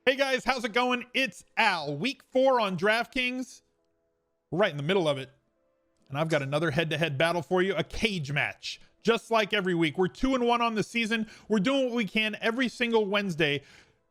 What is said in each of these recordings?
Hey guys, how's it going? It's Al. Week 4 on Draftkings. We're right in the middle of it. And I've got another head-to-head battle for you, a cage match. Just like every week. We're 2-1 on the season. We're doing what we can every single Wednesday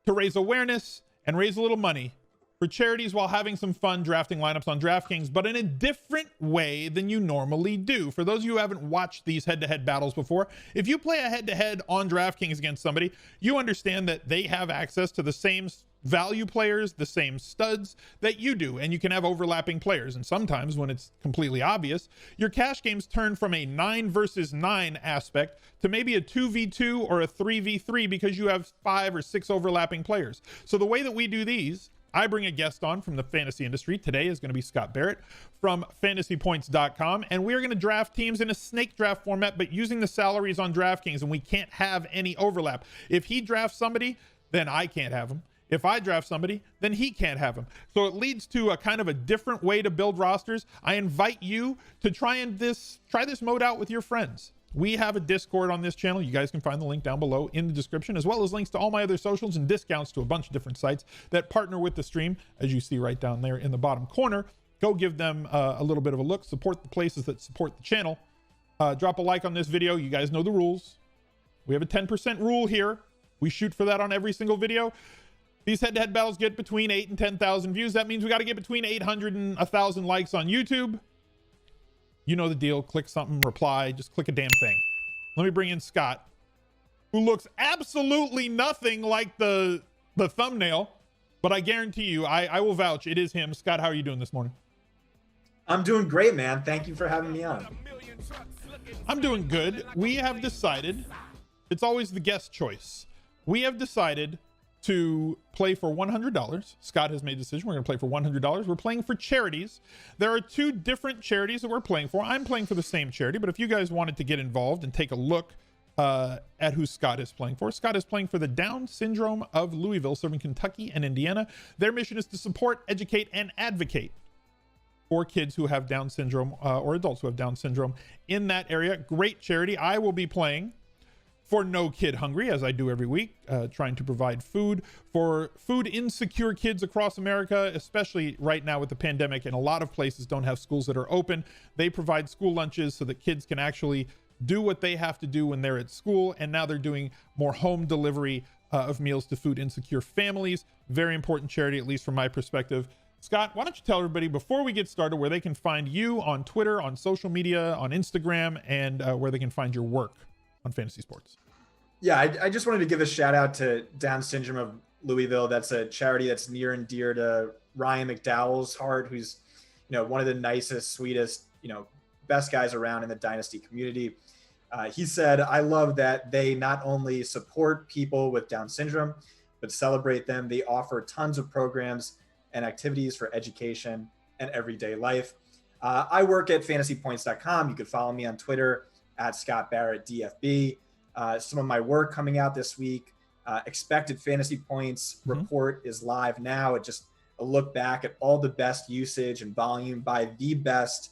to raise awareness and raise a little money for charities while having some fun drafting lineups on DraftKings, but in a different way than you normally do. For those of you who haven't watched these head-to-head battles before, if you play a head-to-head on DraftKings against somebody, you understand that they have access to the same value players, the same studs that you do, and you can have overlapping players. And sometimes when it's completely obvious, your cash games turn from a 9 versus 9 aspect to maybe a 2v2 or a 3v3 because you have 5 or 6 overlapping players. So the way that we do these, I bring a guest on from the fantasy industry. Today is going to be Scott Barrett from fantasypoints.com, and we're going to draft teams in a snake draft format, but using the salaries on DraftKings, and we can't have any overlap. If he drafts somebody, then I can't have him. If I draft somebody, then he can't have him. So it leads to a kind of a different way to build rosters. I invite you to try this mode out with your friends. We have a Discord on this channel. You guys can find the link down below in the description, as well as links to all my other socials and discounts to a bunch of different sites that partner with the stream, as you see right down there in the bottom corner. Go give them a little bit of a look. Support the places that support the channel. Drop a like on this video. You guys know the rules. We have a 10% rule here. We shoot for that on every single video. These head-to-head battles get between 8 and 10,000 views. That means we got to get between 800 and 1,000 likes on YouTube. You know the deal. Click something, reply, just click a damn thing. Let me bring in Scott, who looks absolutely nothing like the thumbnail, but I guarantee you, I will vouch, it is him. Scott, how are you doing this morning? I'm doing great, man. Thank you for having me on. I'm doing good. We have decided, it's always the guest choice. We have decided to play for $100. Scott has made a decision. We're going to play for $100. We're playing for charities. There are 2 different charities that we're playing for. I'm playing for the same charity, but if you guys wanted to get involved and take a look at who Scott is playing for, Scott is playing for the Down Syndrome of Louisville, serving Kentucky and Indiana. Their mission is to support, educate, and advocate for kids who have Down syndrome or adults who have Down syndrome in that area. Great charity. I will be playing for No Kid Hungry, as I do every week, trying to provide food for food insecure kids across America, especially right now with the pandemic, and a lot of places don't have schools that are open. They provide school lunches so that kids can actually do what they have to do when they're at school, and now they're doing more home delivery of meals to food insecure families. Very important charity, at least from my perspective. Scott, why don't you tell everybody before we get started where they can find you on Twitter, on social media, on Instagram, and where they can find your work on fantasy sports. Yeah, I just wanted to give a shout out to Down Syndrome of Louisville. That's a charity that's near and dear to Ryan McDowell's heart, who's, one of the nicest, sweetest, best guys around in the Dynasty community. He said, I love that they not only support people with Down syndrome, but celebrate them. They offer tons of programs and activities for education and everyday life. I work at fantasypoints.com. You could follow me on Twitter at Scott Barrett DFB. Some of my work coming out this week, expected fantasy points report is live now. It just a look back at all the best usage and volume by the best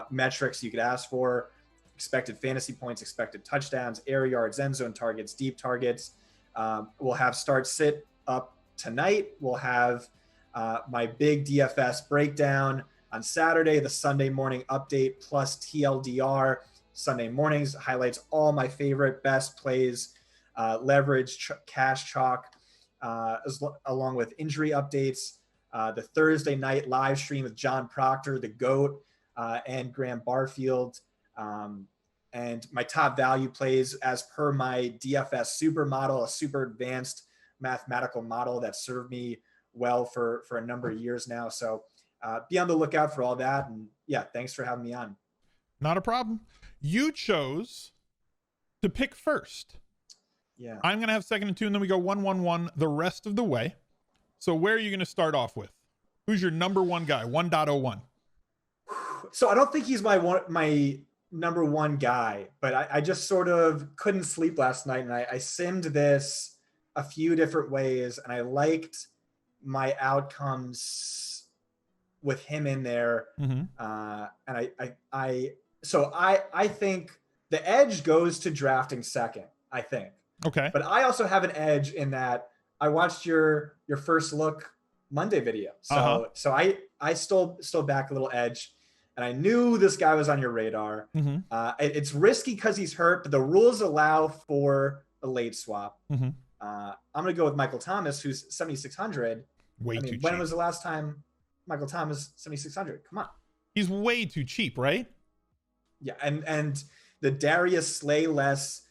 metrics you could ask for. Expected fantasy points, expected touchdowns, air yards, end zone targets, deep targets. We'll have start sit up tonight. We'll have my big DFS breakdown on Saturday, the Sunday morning update plus TLDR. Sunday mornings highlights all my favorite best plays, leverage, cash chalk, along with injury updates. The Thursday night live stream with John Proctor, the GOAT, and Graham Barfield. And my top value plays as per my DFS super model, a super advanced mathematical model that served me well for a number of years now. So be on the lookout for all that. And yeah, thanks for having me on. Not a problem. You chose to pick first. Yeah. I'm going to have second and 2, and then we go 1-1-1 the rest of the way. So where are you going to start off with? Who's your number one guy? 1.01. So I don't think he's my number one guy, but I just sort of couldn't sleep last night, and I simmed this a few different ways, and I liked my outcomes with him in there. And I think the edge goes to drafting second, I think. Okay. But I also have an edge in that I watched your first look Monday video. So I still back a little edge, and I knew this guy was on your radar. It's risky because he's hurt, but the rules allow for a late swap. I'm gonna go with Michael Thomas, who's 7,600. Way too cheap. When was the last time Michael Thomas 7,600? Come on. He's way too cheap, right? Yeah, and the Darius Slay-less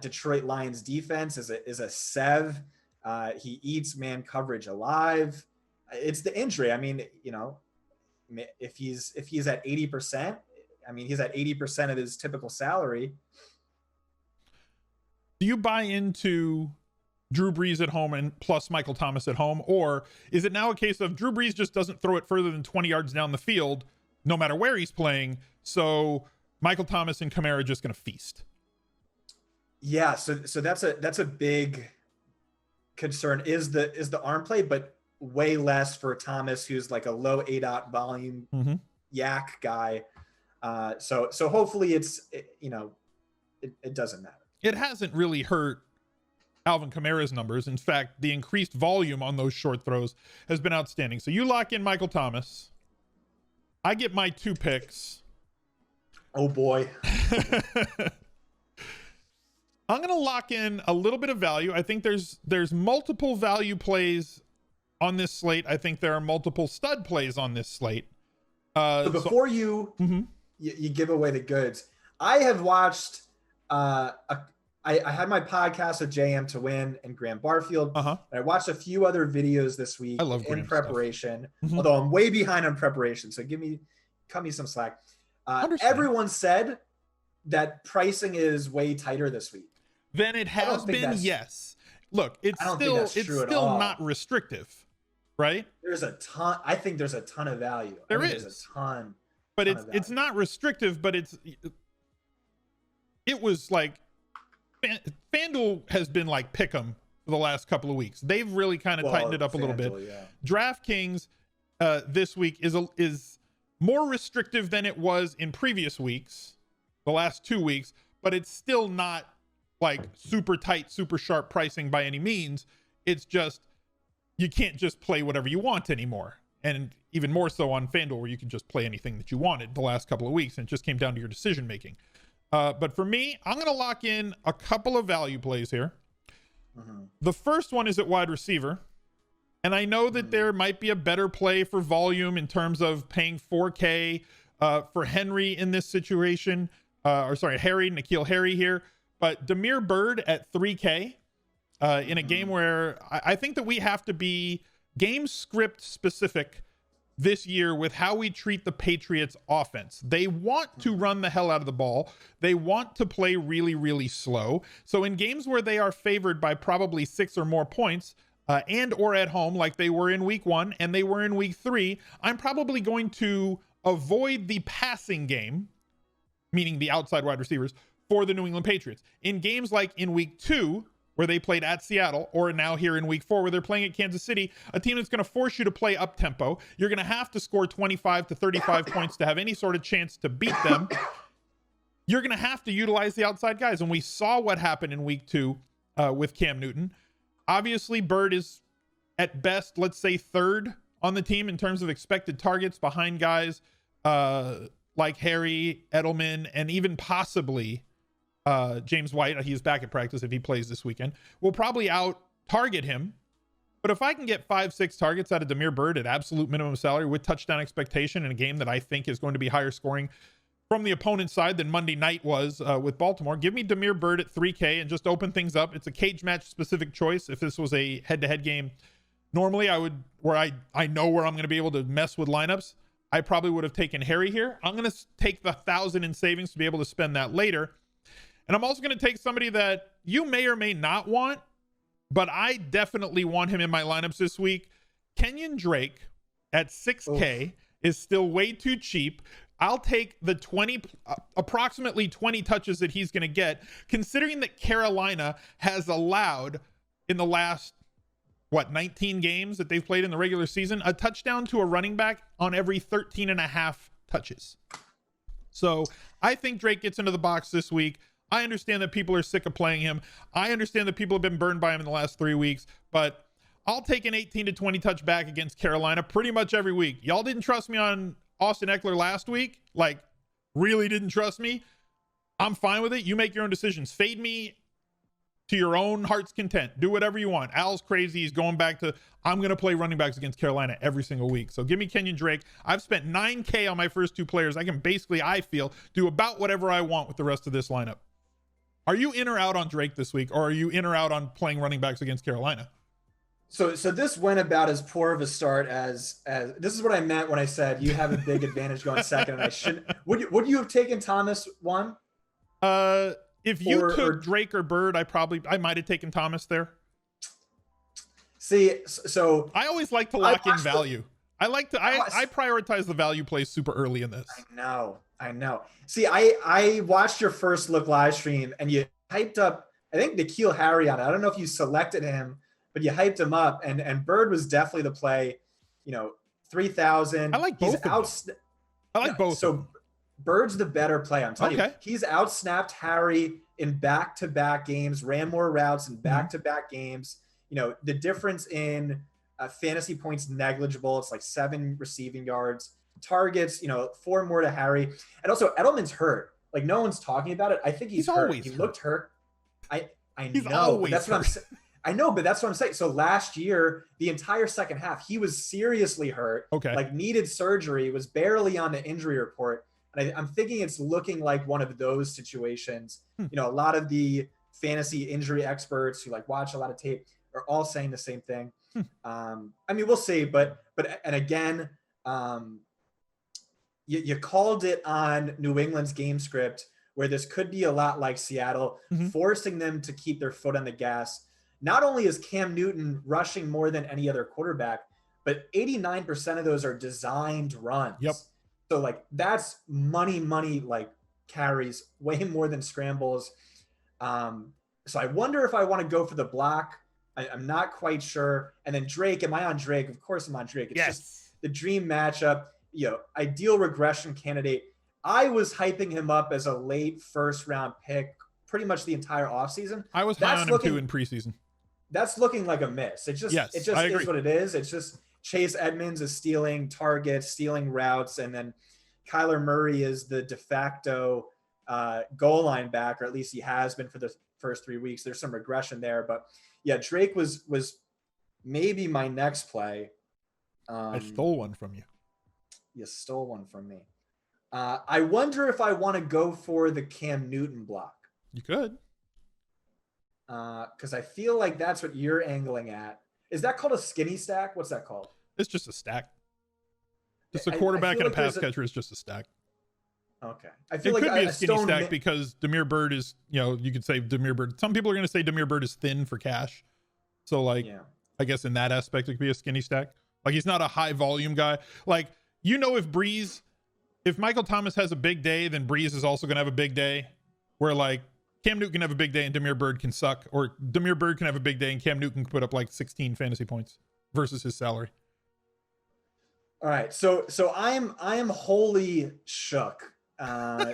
Detroit Lions defense is a sev. He eats man coverage alive. It's the injury. I mean, if he's at 80%, he's at 80% of his typical salary. Do you buy into Drew Brees at home and plus Michael Thomas at home? Or is it now a case of Drew Brees just doesn't throw it further than 20 yards down the field, no matter where he's playing? So Michael Thomas and Kamara are just going to feast. Yeah. So that's a big concern is the arm play, but way less for Thomas, who's like a low ADOT volume yak guy. So hopefully it doesn't matter. It hasn't really hurt Alvin Kamara's numbers. In fact, the increased volume on those short throws has been outstanding. So you lock in Michael Thomas. I get my 2 picks. Oh boy. I'm going to lock in a little bit of value. I think there's multiple value plays on this slate. I think there are multiple stud plays on this slate. So before you give away the goods, I have watched I had my podcast with JM to Win and Graham Barfield. And I watched a few other videos this week in preparation, although I'm way behind on preparation. So cut me some slack. Everyone said that pricing is way tighter this week. Then it has been, yes. Look, it's still not restrictive, right? There's a ton. I think there's a ton of value. There's a ton. But it's not restrictive, but it was like FanDuel has been like pick 'em for the last couple of weeks. They've really kind of tightened it up a little bit. Yeah. Draftkings this week is more restrictive than it was in previous weeks, the last 2 weeks, but it's still not like super tight, super sharp pricing by any means. It's just you can't just play whatever you want anymore. And even more so on FanDuel, where you can just play anything that you wanted the last couple of weeks, and it just came down to your decision making. But for me, I'm going to lock in a couple of value plays here. The first one is at wide receiver. And I know that there might be a better play for volume in terms of paying $4K for Henry in this situation. N'Keal Harry here. But Damiere Byrd at $3K in a game where I think that we have to be game script specific this year with how we treat the Patriots offense. They want to run the hell out of the ball. They want to play really, really slow. So in games where they are favored by probably 6 or more points, and or at home like they were in week 1 and they were in week 3, I'm probably going to avoid the passing game, meaning the outside wide receivers, for the New England Patriots. In games like in week 2, where they played at Seattle, or now here in week 4, where they're playing at Kansas City, a team that's going to force you to play up tempo. You're going to have to score 25 to 35 points to have any sort of chance to beat them. You're going to have to utilize the outside guys. And we saw what happened in week 2 with Cam Newton. Obviously, Byrd is at best, let's say, 3rd on the team in terms of expected targets, behind guys like Harry, Edelman, and even possibly James White. He's back at practice if he plays this weekend. We'll probably out target him. But if I can get 5-6 targets out of Damiere Byrd at absolute minimum salary with touchdown expectation in a game that I think is going to be higher scoring from the opponent's side than Monday night was with Baltimore, give me Damiere Byrd at $3K and just open things up. It's a cage match specific choice. If this was a head-to-head game, normally I would, where I know where I'm going to be able to mess with lineups, I probably would have taken Harry here. I'm going to take the 1,000 in savings to be able to spend that later. And I'm also going to take somebody that you may or may not want, but I definitely want him in my lineups this week. Kenyon Drake at 6K is still way too cheap. I'll take the approximately 20 touches that he's going to get, considering that Carolina has allowed in the last, 19 games that they've played in the regular season, a touchdown to a running back on every 13 and a half touches. So I think Drake gets into the box this week. I understand that people are sick of playing him. I understand that people have been burned by him in the last 3 weeks, but I'll take an 18 to 20 touch back against Carolina pretty much every week. Y'all didn't trust me on Austin Eckler last week. Like, really didn't trust me. I'm fine with it. You make your own decisions. Fade me to your own heart's content. Do whatever you want. Al's crazy. He's going back to, I'm going to play running backs against Carolina every single week. So give me Kenyon Drake. I've spent $9K on my first 2 players. I can basically, I feel, do about whatever I want with the rest of this lineup. Are you in or out on Drake this week, or are you in or out on playing running backs against Carolina? So this went about as poor of a start as this is what I meant when I said you have a big advantage going second, and I shouldn't. Would you have taken Thomas 1? If you took Drake or Bird, I might have taken Thomas there. See, so I always like to lock in value. I prioritize the value plays super early in this. I know. See, I watched your first look live stream, and you hyped up, I think, N'Keal Harry on it. I don't know if you selected him, but you hyped him up, and Bird was definitely the play. 3,000. I like both. I like both. So Bird's the better play. I'm telling you, he's outsnapped Harry in back-to-back games, ran more routes in back-to-back games. The difference in fantasy points negligible. It's like 7 receiving yards, targets. 4 more to Harry, and also Edelman's hurt. Like, no one's talking about it. I think he's hurt. He looked hurt. I know. But that's what I'm saying. I know, but that's what I'm saying. So last year, the entire second half, he was seriously hurt. Okay. Like, needed surgery, was barely on the injury report. And I'm thinking it's looking like one of those situations. A lot of the fantasy injury experts who watch a lot of tape are all saying the same thing. I mean, we'll see, but again, you called it on New England's game script, where this could be a lot like Seattle, forcing them to keep their foot on the gas. Not only is Cam Newton rushing more than any other quarterback, but 89% of those are designed runs. Yep. So that's money, carries way more than scrambles. So I wonder if I want to go for the block. I'm not quite sure. And then Drake, am I on Drake? Of course I'm on Drake. It's just the dream matchup, ideal regression candidate. I was hyping him up as a late first round pick pretty much the entire offseason. I was high on him too in preseason. That's looking like a miss. It just is what it is. It's just Chase Edmonds is stealing targets, stealing routes, and then Kyler Murray is the de facto goal line back, or at least he has been for the first 3 weeks. There's some regression there, but yeah, Drake was maybe my next play. I stole one from you. You stole one from me. I wonder if I want to go for the Cam Newton block. You could. Because I feel like that's what you're angling at. Is that called a skinny stack? What's that called? It's just a stack. Just a quarterback and a pass catcher is just a stack. Okay. I feel it like could be a skinny stack because Damiere Byrd is, you could say Damiere Byrd. Some people are going to say Damiere Byrd is thin for cash. So I guess in that aspect, it could be a skinny stack. Like, he's not a high volume guy. Like, if Michael Thomas has a big day, then Breeze is also going to have a big day, where Cam Newton can have a big day and Damiere Byrd can suck, or Damiere Byrd can have a big day and Cam Newton can put up 16 fantasy points versus his salary. All right. So I am wholly shook.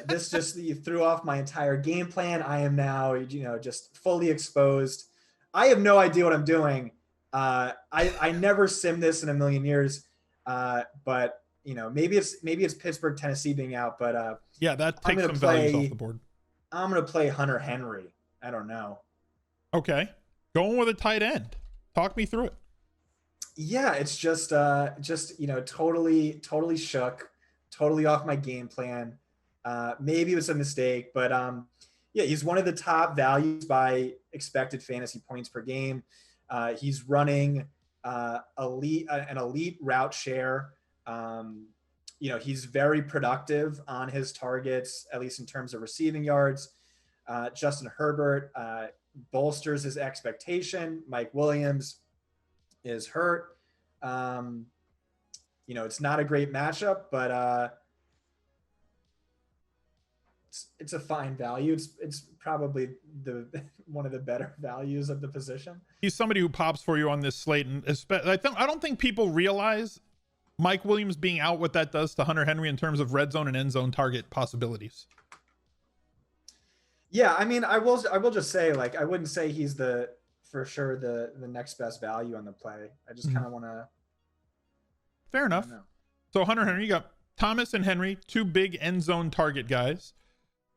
This just threw off my entire game plan. I am now, just fully exposed. I have no idea what I'm doing. I never sim this in a million years. But maybe it's Pittsburgh, Tennessee being out, but yeah, that takes some values off the board. I'm going to play Hunter Henry. I don't know. Okay. Going with a tight end. Talk me through it. Yeah, it's just totally shook, totally off my game plan. Maybe it was a mistake, but yeah, he's one of the top values by expected fantasy points per game. He's running an elite route share. He's very productive on his targets, at least in terms of receiving yards. Justin Herbert bolsters his expectation. Mike Williams is hurt. It's not a great matchup, but it's a fine value. It's probably one of the better values of the position. He's somebody who pops for you on this slate, and I don't think people realize Mike Williams being out, what that does to Hunter Henry in terms of red zone and end zone target possibilities. Yeah, I mean, I will just say, like, I wouldn't say he's for sure the next best value on the play. I just kind of want to. Fair enough. So Hunter Henry, you got Thomas and Henry, two big end zone target guys.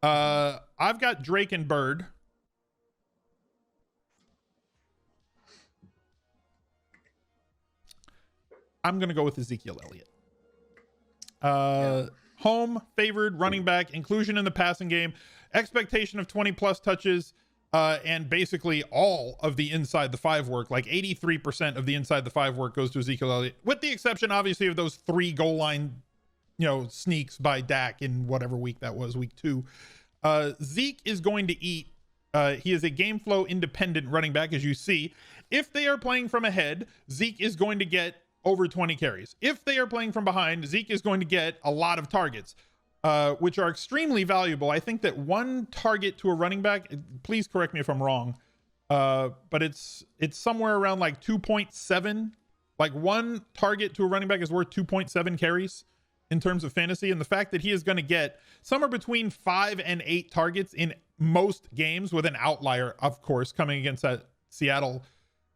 I've got Drake and Bird. I'm going to go with Ezekiel Elliott. Home, favored, running back, inclusion in the passing game, expectation of 20 plus touches, and basically all of the inside the 5 work, like 83% of the inside the 5 work goes to Ezekiel Elliott, with the exception, obviously, of those 3 goal line, sneaks by Dak in whatever week that was, week 2. Zeke is going to eat. He is a game flow independent running back, as you see. If they are playing from ahead, Zeke is going to get over 20 carries. If they are playing from behind, Zeke is going to get a lot of targets, which are extremely valuable. I think that 1 target to a running back, please correct me if I'm wrong, but it's somewhere around like 2.7. Like 1 target to a running back is worth 2.7 carries in terms of fantasy. And the fact that he is going to get somewhere between 5 and 8 targets in most games, with an outlier, of course, coming against that Seattle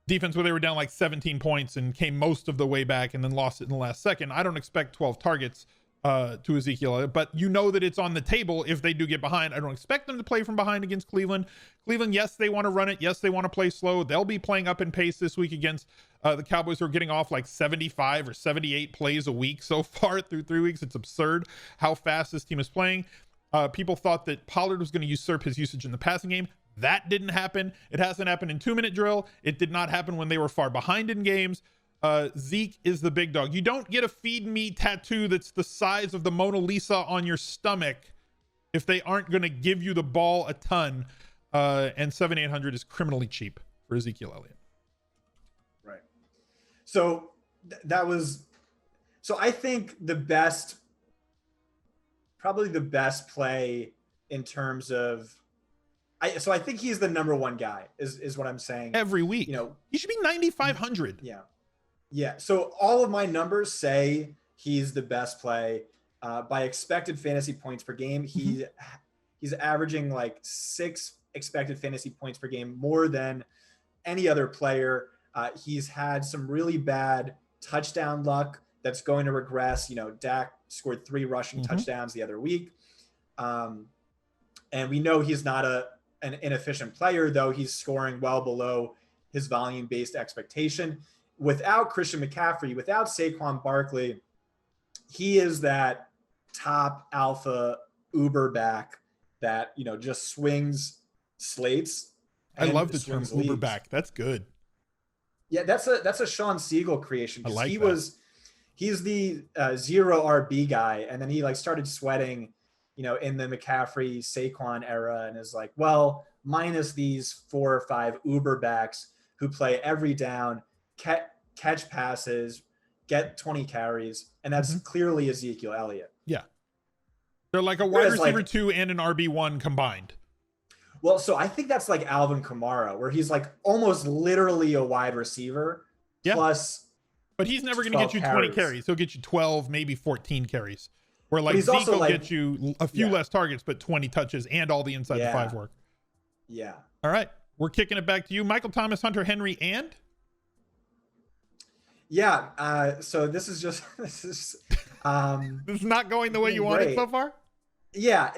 defense where they were down like 17 points and came most of the way back and then lost it in the last second. I don't expect 12 targets to Ezekiel, but you know that it's on the table if they do get behind. I don't expect them to play from behind against Cleveland. Cleveland, yes, they want to run it. Yes, they want to play slow. They'll be playing up in pace this week against the Cowboys, who are getting off like 75 or 78 plays a week so far through 3 weeks. It's absurd how fast this team is playing. People thought that Pollard was going to usurp his usage in the passing game. That didn't happen. It hasn't happened in 2-minute drill. It did not happen when they were far behind in games. Zeke is the big dog. You don't get a feed me tattoo that's the size of the Mona Lisa on your stomach if they aren't going to give you the ball a ton. And 7,800 is criminally cheap for Ezekiel Elliott. Right. So so I think probably the best play in terms of, so I think he's the number 1 guy is what I'm saying. Every week, he should be 9,500. Yeah. So all of my numbers say he's the best play by expected fantasy points per game. He's averaging like 6 expected fantasy points per game, more than any other player. He's had some really bad touchdown luck that's going to regress. Dak scored 3 rushing touchdowns the other week. And we know he's not an inefficient player, though he's scoring well below his volume-based expectation. Without Christian McCaffrey, without Saquon Barkley, he is that top alpha Uber back that, just swings slates. I love the term Uber back. That's good. Yeah, that's a Sean Siegel creation. I like he's the 0 RB guy, and then he started sweating, in the McCaffrey Saquon era, and is like, well, minus these 4 or 5 Uber backs who play every down, catch passes, get 20 carries, and that's clearly Ezekiel Elliott. Yeah. They're like a wide receiver 2 and an RB1 combined. Well, so I think that's like Alvin Kamara, where he's like almost literally a wide receiver plus. But he's never going to get you 20 carries. He'll get you 12, maybe 14 carries. Where like Zeke will get you a few less targets, but 20 touches and all the inside the 5 work. Yeah. All right. We're kicking it back to you. Michael Thomas, Hunter Henry, and? Yeah. So this is this is not going the way you wanted so far? Yeah.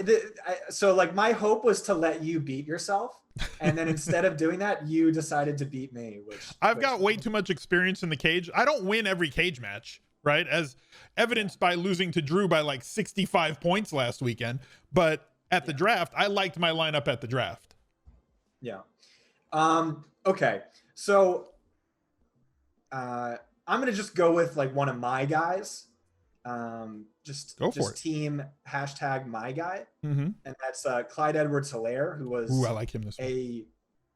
So my hope was to let you beat yourself. And then instead of doing that, you decided to beat me, which I've got way too much experience in the cage. I don't win every cage match, right? As evidenced by losing to Drew by like 65 points last weekend. But at the draft, I liked my lineup at the draft. Yeah. Okay. So I'm going to just go with one of my guys. Just team hashtag my guy. And that's Clyde Edwards-Helaire, who was I like him this a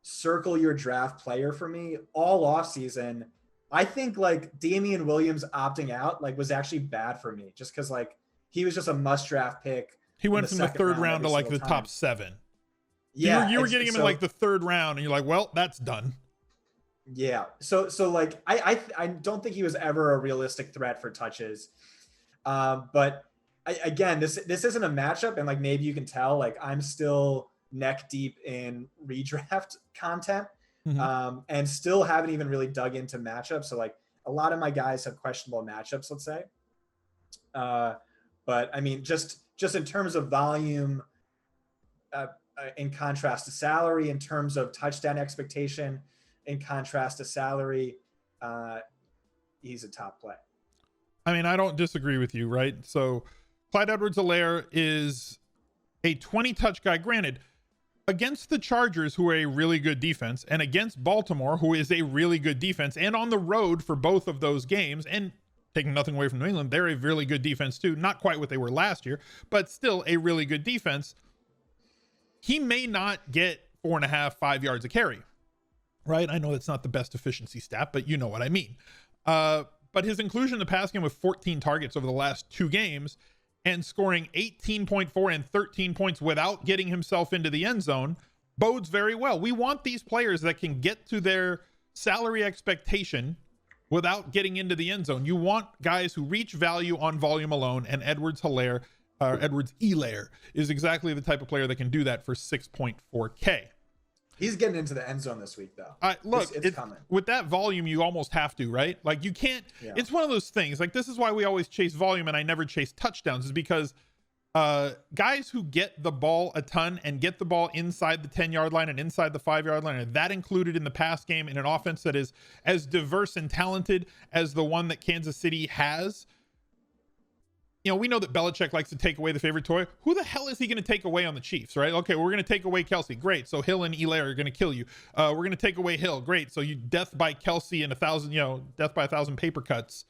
circle your draft player for me all offseason. I think Damian Williams opting out was actually bad for me, just because he was just a must draft pick. He went from the 3rd round to the top 7. Yeah, you were getting him in the 3rd round, and you're like, well, that's done. Yeah. So I don't think he was ever a realistic threat for touches. But again, this isn't a matchup, and maybe you can tell I'm still neck deep in redraft content, Mm-hmm. and still haven't even really dug into matchups. So like a lot of my guys have questionable matchups, let's say. But I mean, just in terms of volume, in contrast to salary, in terms of touchdown expectation, in contrast to salary, he's a top play. I mean, I don't disagree with you, right? So Clyde Edwards-Helaire is a 20 touch guy. Granted, against the Chargers, who are a really good defense, and against Baltimore, who is a really good defense, and on the road for both of those games, and taking nothing away from New England, they're a really good defense too. Not quite what they were last year, but still a really good defense. He may not get 4.5, 5 yards a carry, right? I know that's not the best efficiency stat, but you know what I mean. But his inclusion in the pass game with 14 targets over the last 2 games and scoring 18.4 and 13 points without getting himself into the end zone bodes very well. We want these players that can get to their salary expectation without getting into the end zone. You want guys who reach value on volume alone, and Edwards-Helaire is exactly the type of player that can do that for 6.4K. He's getting into the end zone this week, though. Look, it's coming. With that volume, you almost have to, right? Like, you can't. Yeah. It's one of those things. Like, this is why we always chase volume and I never chase touchdowns, is because guys who get the ball a ton and get the ball inside the 10-yard line and inside the 5-yard line, and that included in the pass game in an offense that is as diverse and talented as the one that Kansas City has. You know, we know that Belichick likes to take away the favorite toy. Who the hell is he going to take away on the Chiefs, right? Okay, we're going to take away Kelsey. Great. So Hill and Helaire are going to kill you. We're going to take away Hill. Great. So you death by Kelsey and 1,000, death by 1,000 paper cuts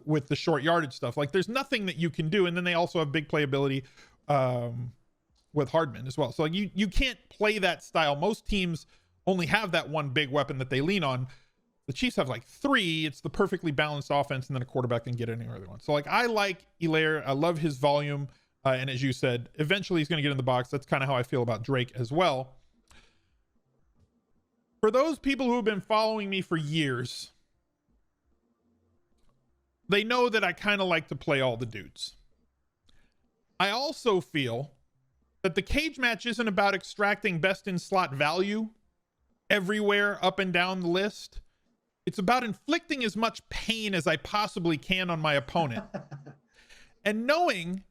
with the short yardage stuff. Like, there's nothing that you can do. And then they also have big playability with Hardman as well. So like, you can't play that style. Most teams only have that one big weapon that they lean on. The Chiefs have like 3. It's the perfectly balanced offense, and then a quarterback can get anywhere they want. So like, I like Helaire. I love his volume. And as you said, eventually he's going to get in the box. That's kind of how I feel about Drake as well. For those people who have been following me for years, they know that I kind of like to play all the dudes. I also feel that the cage match isn't about extracting best in slot value everywhere up and down the list. It's about inflicting as much pain as I possibly can on my opponent. And knowing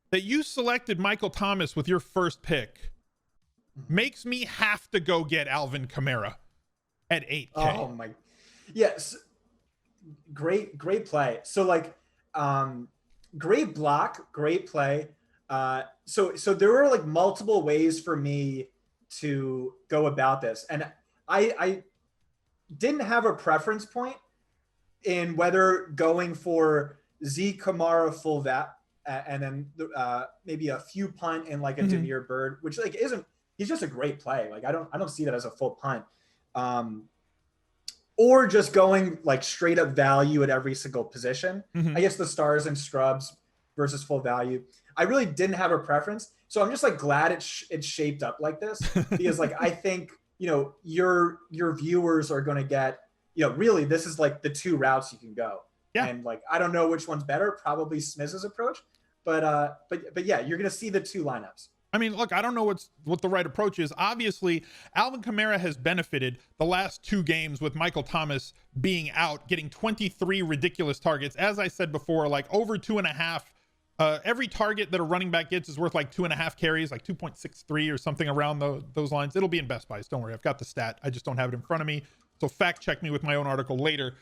that you selected Michael Thomas with your first pick makes me have to go get Alvin Kamara at 8K. Oh my, yes. Great play. So like, great block, great play. So there were like multiple ways for me to go about this. And I didn't have a preference point in whether going for Z Kamara full VAP and then maybe a few punt and like a Demir Bird, which like he's just a great play. Like I don't see that as a full punt. Or just going like straight up value at every single position. I guess the stars and scrubs versus full value. I really didn't have a preference. So I'm just like glad it's shaped up like this, because like, I think, your viewers are going to get, really this is like the 2 routes you can go. Yeah. And like, I don't know which one's better, probably Smizz's approach, but yeah, you're going to see the 2 lineups. I mean, look, I don't know what the right approach is. Obviously, Alvin Kamara has benefited the last 2 games with Michael Thomas being out, getting 23 ridiculous targets. As I said before, like over 2.5. Every target that a running back gets is worth like 2.5 carries, like 2.63 or something around those lines. It'll be in Best Buys. Don't worry. I've got the stat. I just don't have it in front of me. So fact check me with my own article later.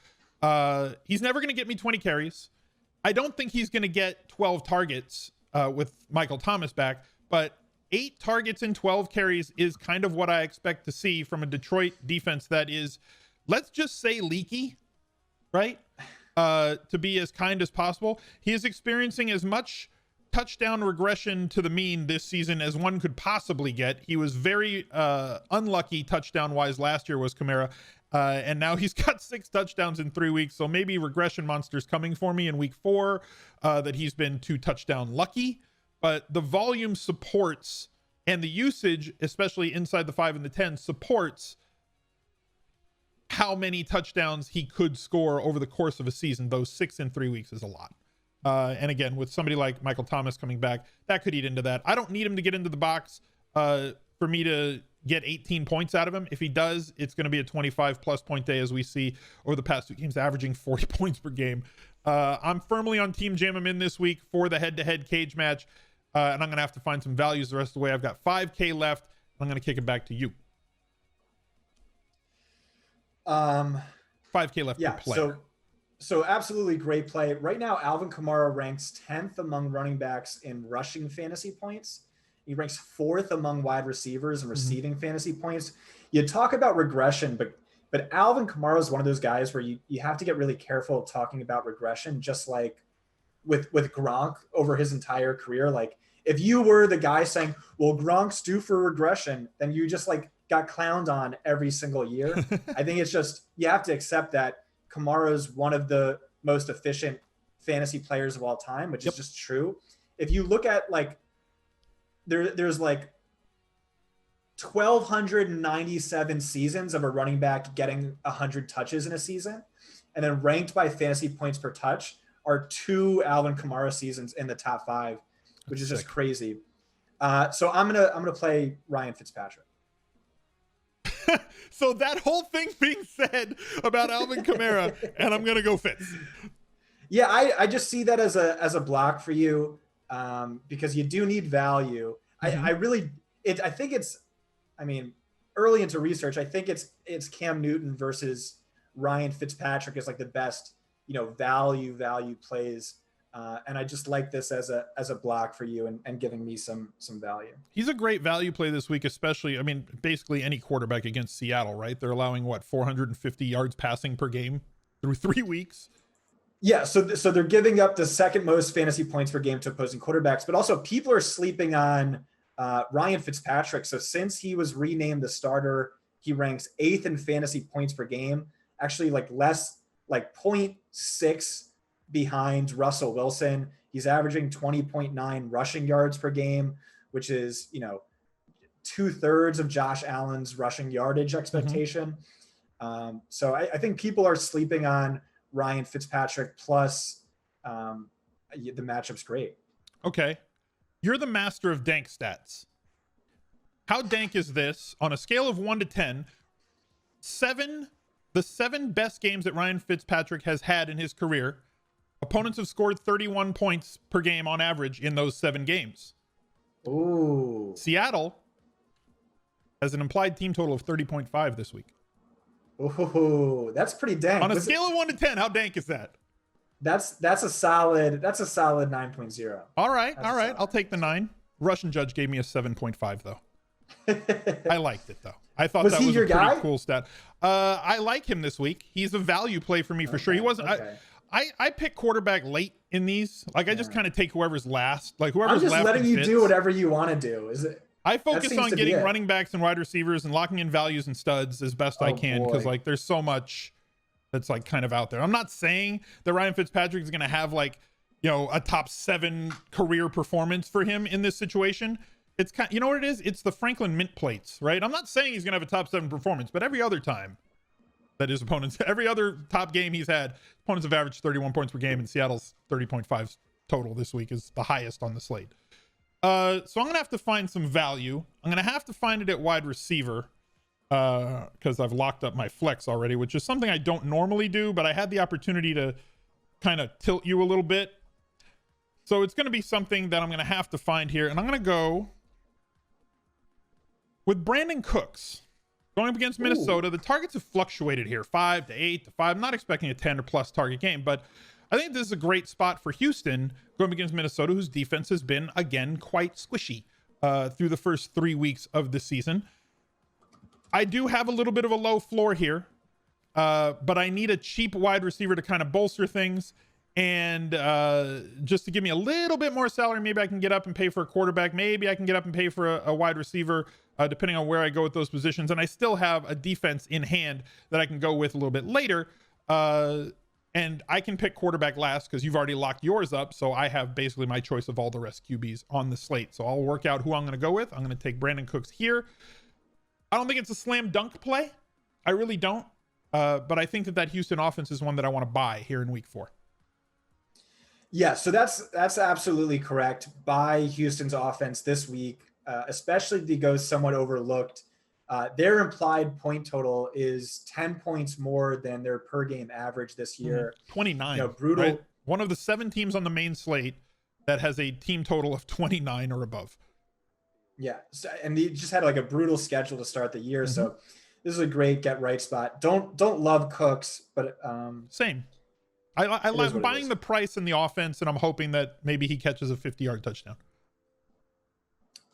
He's never going to get me 20 carries. I don't think he's going to get 12 targets with Michael Thomas back, but 8 targets and 12 carries is kind of what I expect to see from a Detroit defense that is, let's just say, leaky, right? To be as kind as possible. He is experiencing as much touchdown regression to the mean this season as one could possibly get. He was very unlucky touchdown-wise last year, was Kamara. And now he's got 6 touchdowns in 3 weeks. So maybe regression monster's coming for me in week 4, that he's been 2 touchdown lucky. But the volume supports, and the usage, especially inside the 5 and the 10, supports how many touchdowns he could score over the course of a season. Those 6 in 3 weeks is a lot. And again, with somebody like Michael Thomas coming back, that could eat into that. I don't need him to get into the box. for me to get 18 points out of him. If he does, it's going to be a 25 plus point day, as we see over the past 2 games, averaging 40 points per game. I'm firmly on Team Jam him in this week for the head-to-head cage match, and I'm going to have to find some values the rest of the way. I've got 5K left. I'm going to kick it back to you. 5K left per player. So absolutely great play. Right now, Alvin Kamara ranks 10th among running backs in rushing fantasy points. He ranks 4th among wide receivers in receiving fantasy points. You talk about regression, but Alvin Kamara is one of those guys where you have to get really careful talking about regression, just like with Gronk over his entire career. Like, if you were the guy saying, well, Gronk's due for regression, then you just like got clowned on every single year. I think it's just, you have to accept that Kamara is one of the most efficient fantasy players of all time, which is just true. If you look at like, there's like 1,297 seasons of a running back getting 100 touches in a season. And then ranked by fantasy points per touch are 2 Alvin Kamara seasons in the top 5, which is just crazy. So I'm gonna play Ryan Fitzpatrick. So that whole thing being said about Alvin Kamara, and I'm gonna go Fitz. Yeah, I just see that as a block for you, because you do need value. I think it's, I mean, early into research, I think it's Cam Newton versus Ryan Fitzpatrick is like the best, value plays. And I just like this as a block for you and giving me some value. He's a great value play this week, especially, I mean, basically any quarterback against Seattle, right? They're allowing 450 yards passing per game through 3 weeks. Yeah. So they're giving up the second most fantasy points per game to opposing quarterbacks, but also people are sleeping on Ryan Fitzpatrick. So since he was renamed the starter, he ranks 8th in fantasy points per game, actually like 0.6 behind Russell Wilson. He's averaging 20.9 rushing yards per game, which is, 2/3 of Josh Allen's rushing yardage expectation. So I think people are sleeping on Ryan Fitzpatrick, plus the matchup's great. Okay. You're the master of dank stats. How dank is this? On a scale of 1 to 10, the 7 best games that Ryan Fitzpatrick has had in his career, opponents have scored 31 points per game on average in those 7 games. Ooh. Seattle has an implied team total of 30.5 this week. Ooh, that's pretty dank. On a scale of 1 to 10, how dank is that? That's a solid 9.0. All right. I'll take the 9. Russian judge gave me a 7.5 though. I liked it though. I thought that was a pretty cool stat. I like him this week. He's a value play for me for sure. He wasn't. Okay. I pick quarterback late in these. Like I just kind of take whoever's last. Like whoever's left. I'm just letting you do whatever you want to do. Is it? I focus on getting running backs and wide receivers and locking in values and studs as best I can, because like there's so much that's like kind of out there. I'm not saying that Ryan Fitzpatrick is going to have like, a top 7 career performance for him in this situation. It's kind, you know what it is? It's the Franklin Mint plates, right? I'm not saying he's going to have a top 7 performance, but every other time that his opponents, every other top game he's had, opponents have averaged 31 points per game, and Seattle's 30.5 total this week is the highest on the slate. So I'm going to have to find some value. I'm going to have to find it at wide receiver, because I've locked up my flex already, which is something I don't normally do, but I had the opportunity to kind of tilt you a little bit. So it's going to be something that I'm going to have to find here, and I'm going to go with Brandon Cooks. Going up against Minnesota, the targets have fluctuated here, 5 to 8 to 5. I'm not expecting a 10 or plus target game, but I think this is a great spot for Houston going against Minnesota, whose defense has been, again, quite squishy through the first 3 weeks of the season. I do have a little bit of a low floor here, but I need a cheap wide receiver to kind of bolster things. And just to give me a little bit more salary, maybe I can get up and pay for a quarterback. Maybe I can get up and pay for a wide receiver, depending on where I go with those positions. And I still have a defense in hand that I can go with a little bit later. And I can pick quarterback last because you've already locked yours up. So I have basically my choice of all the rest QBs on the slate. So I'll work out who I'm going to go with. I'm going to take Brandon Cooks here. I don't think it's a slam dunk play. I really don't. But I think that Houston offense is one that I want to buy here in week 4. Yeah, so that's absolutely correct. Buy Houston's offense this week. especially if he goes somewhat overlooked. Their implied point total is 10 points more than their per game average this year. 29. Brutal. Right? One of the 7 teams on the main slate that has a team total of 29 or above. Yeah. So, and he just had like a brutal schedule to start the year. So this is a great get right spot. Don't love Cooks, but same. I like buying the price and the offense, and I'm hoping that maybe he catches a 50-yard touchdown.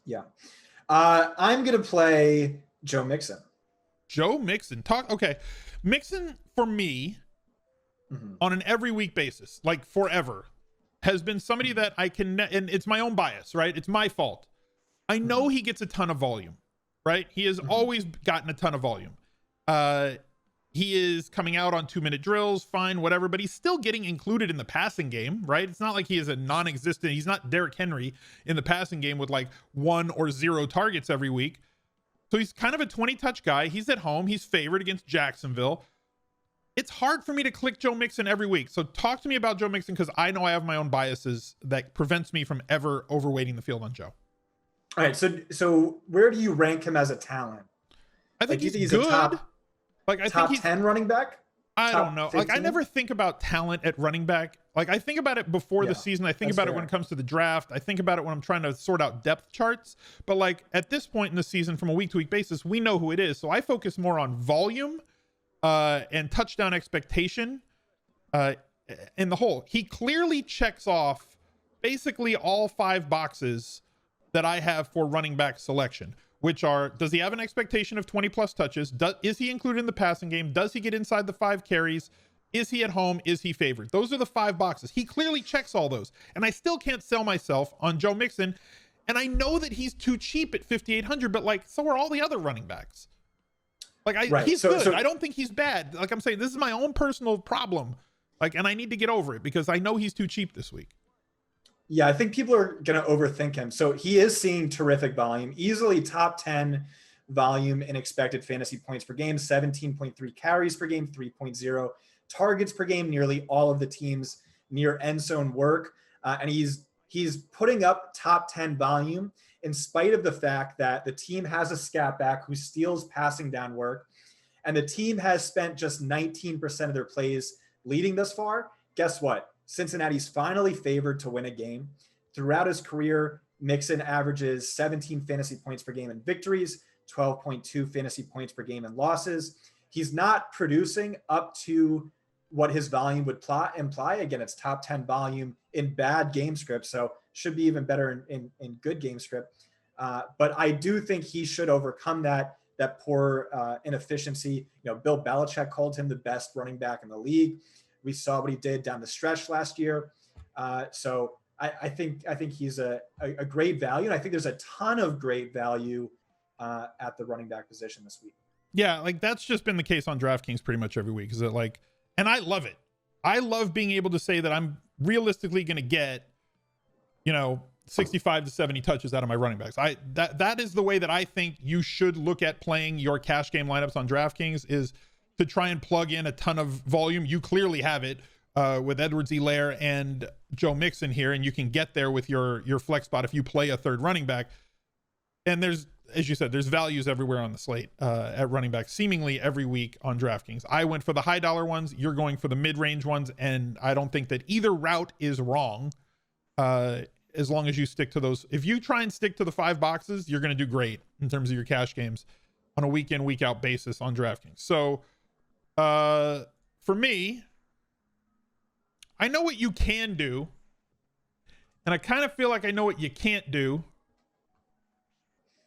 Yeah. I'm going to play Joe Mixon. Joe Mixon. Okay. Mixon, for me, on an every week basis, like forever, has been somebody that I can, and it's my own bias, right? It's my fault. I know he gets a ton of volume, right? He has always gotten a ton of volume. He is coming out on 2-minute drills, fine, whatever, but he's still getting included in the passing game, right? It's not like he is a non-existent, he's not Derrick Henry in the passing game with like 1 or 0 targets every week. So he's kind of a 20-touch guy. He's at home. He's favored against Jacksonville. It's hard for me to click Joe Mixon every week. So talk to me about Joe Mixon, because I know I have my own biases that prevents me from ever overweighting the field on Joe. All right. So where do you rank him as a talent? I think he's good. A top 10 running back? I don't know. 15? I never think about talent at running back. I think about it before the season. I think about it when it comes to the draft. I think about it when I'm trying to sort out depth charts. But at this point in the season, from a week-to-week basis, we know who it is. So I focus more on volume and touchdown expectation in the whole. He clearly checks off basically all 5 boxes that I have for running back selection, which are, does he have an expectation of 20 plus touches? Is he included in the passing game? Does he get inside the 5 carries? Is he at home? Is he favored? Those are the 5 boxes. He clearly checks all those. And I still can't sell myself on Joe Mixon. And I know that he's too cheap at 5,800, but so are all the other running backs. He's good. I don't think he's bad. I'm saying, this is my own personal problem. And I need to get over it because I know he's too cheap this week. Yeah, I think people are going to overthink him. So he is seeing terrific volume, easily top 10 volume in expected fantasy points per game, 17.3 carries per game, 3.0 targets per game, nearly all of the teams near end zone work. And he's putting up top 10 volume in spite of the fact that the team has a scat back who steals passing down work. And the team has spent just 19% of their plays leading thus far. Guess what? Cincinnati's finally favored to win a game. Throughout his career, Mixon averages 17 fantasy points per game in victories, 12.2 fantasy points per game in losses. He's not producing up to what his volume would imply. Again, it's top 10 volume in bad game script, so should be even better in good game script. But I do think he should overcome that poor inefficiency. Bill Belichick called him the best running back in the league. We saw what he did down the stretch last year. So I think he's a great value. And I think there's a ton of great value at the running back position this week. Yeah, that's just been the case on DraftKings pretty much every week. Is it and I love it. I love being able to say that I'm realistically going to get, 65 to 70 touches out of my running backs. That is the way that I think you should look at playing your cash game lineups on DraftKings, is to try and plug in a ton of volume. You clearly have it with Edwards-Helaire and Joe Mixon here, and you can get there with your flex spot if you play a third running back. And there's, as you said, there's values everywhere on the slate at running back, seemingly every week on DraftKings. I went for the high dollar ones. You're going for the mid-range ones, and I don't think that either route is wrong as long as you stick to those. If you try and stick to the 5 boxes, you're going to do great in terms of your cash games on a week-in, week-out basis on DraftKings. So for me, I know what you can do, and I kind of feel like I know what you can't do,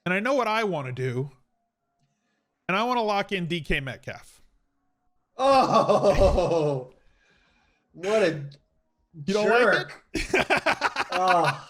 and I know what I want to do, and I want to lock in DK Metcalf. Oh, what a you jerk. Don't like it? Oh,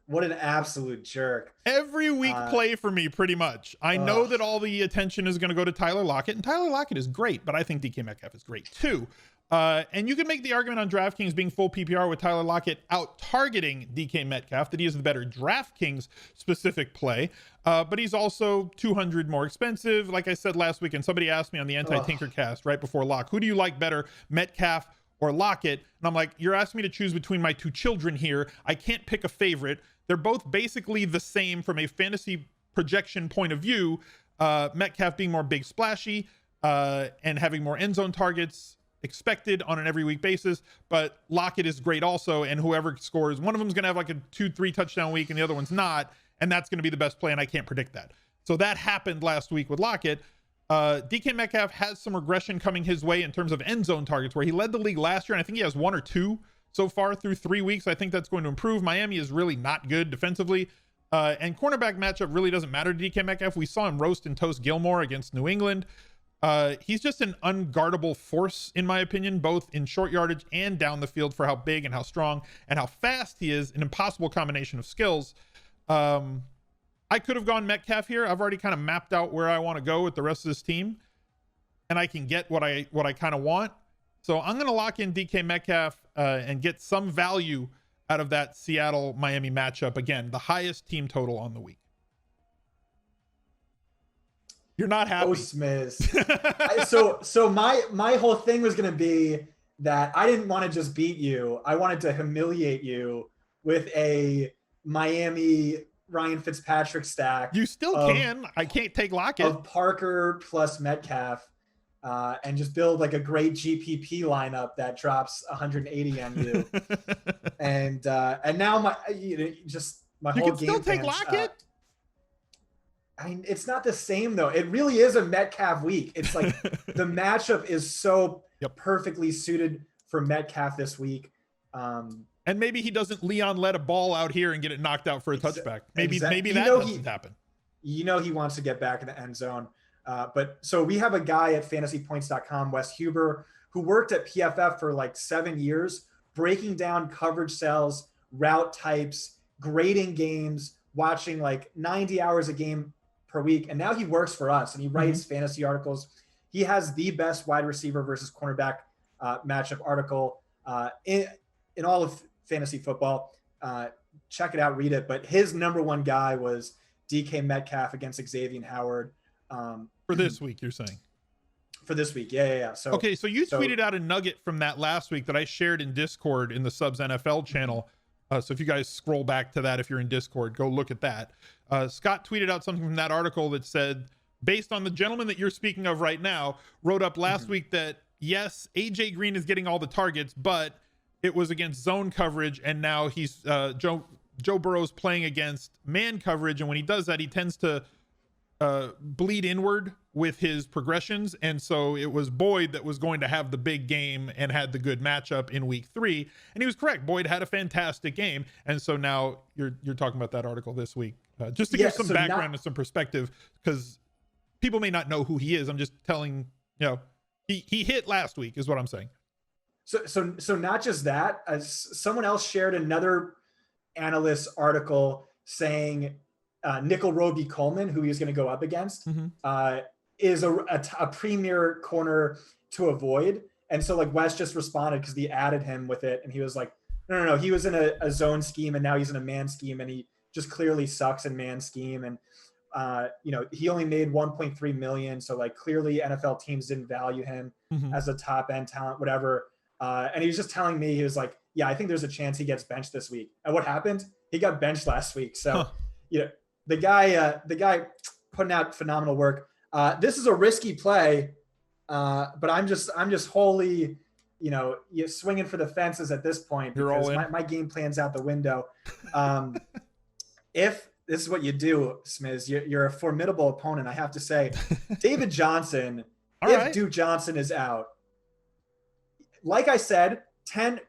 what an absolute jerk. Every week play for me, pretty much. I know that all the attention is going to go to Tyler Lockett, and Tyler Lockett is great, but I think DK Metcalf is great too. And you can make the argument on DraftKings being full PPR with Tyler Lockett out targeting DK Metcalf, that he is the better DraftKings specific play. But he's also 200 more expensive. Like I said last week, and somebody asked me on the Anti-Tinker cast right before lock, who do you like better, Metcalf or Lockett. And I'm like, you're asking me to choose between my two children here. I can't pick a favorite. They're both basically the same from a fantasy projection point of view. Metcalf being more big splashy and having more end zone targets expected on an every week basis, but Lockett is great also, and whoever scores, one of them is going to have like a 2-3 touchdown week and the other one's not, and that's going to be the best play, and I can't predict that. So that happened last week with Lockett. DK Metcalf has some regression coming his way in terms of end zone targets, where he led the league last year, and I think he has 1 or 2 so far through 3 weeks. I think that's going to improve. Miami is really not good defensively, and cornerback matchup really doesn't matter to DK Metcalf. We saw him roast and toast Gilmore against New England. He's just an unguardable force, in my opinion, both in short yardage and down the field for how big and how strong and how fast he is. An impossible combination of skills. I could have gone Metcalf here. I've already kind of mapped out where I want to go with the rest of this team, and I can get what I kind of want. So I'm going to lock in DK Metcalf and get some value out of that Seattle-Miami matchup. Again, the highest team total on the week. You're not happy. Oh, Smiz. So my whole thing was going to be that I didn't want to just beat you. I wanted to humiliate you with a Miami Ryan Fitzpatrick stack. You still can. I can't take Lockett. Of Parker plus Metcalf. And just build like a great GPP lineup that drops 180 on you. and now my whole game plan. You can still take Lockett. It's not the same though. It really is a Metcalf week. It's like the matchup is so perfectly suited for Metcalf this week. And maybe he doesn't Leon let a ball out here and get it knocked out for a touchback. Maybe that doesn't happen. He wants to get back in the end zone. But so we have a guy at fantasypoints.com, Wes Huber, who worked at PFF for like 7 years, breaking down coverage cells, route types, grading games, watching like 90 hours a game per week. And now he works for us and he writes fantasy articles. He has the best wide receiver versus cornerback matchup article in all of fantasy football. Check it out, read it. But his number one guy was DK Metcalf against Xavier Howard. For this week, you're saying? For this week, yeah. So okay, so you tweeted out a nugget from that last week that I shared in Discord in the Subs NFL channel. So if you guys scroll back to that, if you're in Discord, go look at that. Scott tweeted out something from that article that said, based on the gentleman that you're speaking of right now, wrote up last week that, yes, AJ Green is getting all the targets, but it was against zone coverage, and now he's Joe Burrow's playing against man coverage, and when he does that, he tends to bleed inward with his progressions, and so it was Boyd that was going to have the big game and had the good matchup in week 3, and he was correct. Boyd had a fantastic game, and so now you're talking about that article this week, just to give some background and some perspective, because people may not know who he is. I'm just telling, he hit last week is what I'm saying. So not just that, someone else shared another analyst article saying Nickel Roby Coleman, who he was going to go up against, is a premier corner to avoid. And so like Wes just responded because he added him with it. And he was like, no. He was in a zone scheme and now he's in a man scheme and he just clearly sucks in man scheme. And, he only made 1.3 million. So like clearly NFL teams didn't value him as a top end talent, whatever. And he was just telling me, he was like, yeah, I think there's a chance he gets benched this week. And what happened? He got benched last week. So, the guy putting out phenomenal work. This is a risky play, but I'm just wholly, swinging for the fences at this point. You're all in. My game plan's out the window. If this is what you do, Smiz, you're a formidable opponent. I have to say, David Johnson. If Duke Johnson is out, like I said, 10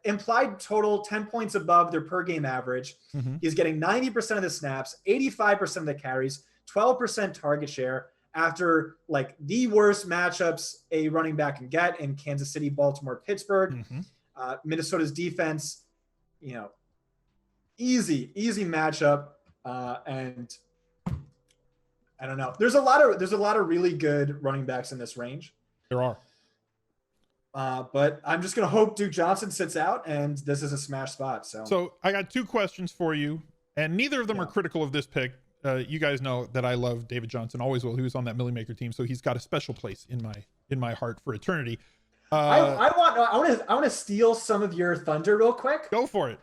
implied total 10 points above their per game average. He's getting 90% of the snaps, 85% of the carries, 12% target share after like the worst matchups a running back can get in Kansas City, Baltimore, Pittsburgh. Minnesota's defense, easy matchup. And I don't know. There's a lot of really good running backs in this range. There are. But I'm just going to hope Duke Johnson sits out and this is a smash spot. So I got 2 questions for you, and neither of them are critical of this pick. You guys know that I love David Johnson, always will. He was on that Millie Maker team, so he's got a special place in my heart for eternity. I want to steal some of your thunder real quick. Go for it.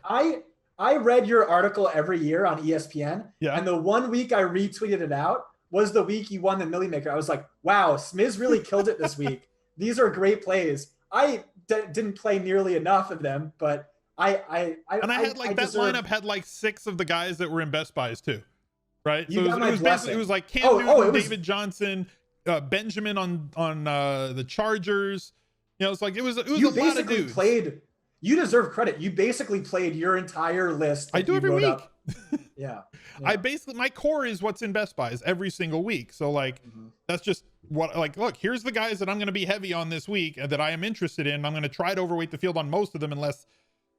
I read your article every year on ESPN, Yeah. and the one week I retweeted it out was the week you won the Millie Maker. I was like, wow, Smiz really killed it this week. These are great plays. I didn't play nearly enough of them, but I had like that lineup had like 6 of the guys that were in Best Buys too, right? You got my blessing. It was like Cam Newton, David Johnson, Benjamin on the Chargers. You know, it's like it was a lot of dudes. You deserve credit. You basically played your entire list. I do every week. Yeah. I basically, my core is what's in Best Buys every single week. So like, that's just what, like, look, here's the guys that I'm going to be heavy on this week and that I am interested in. I'm going to try to overweight the field on most of them unless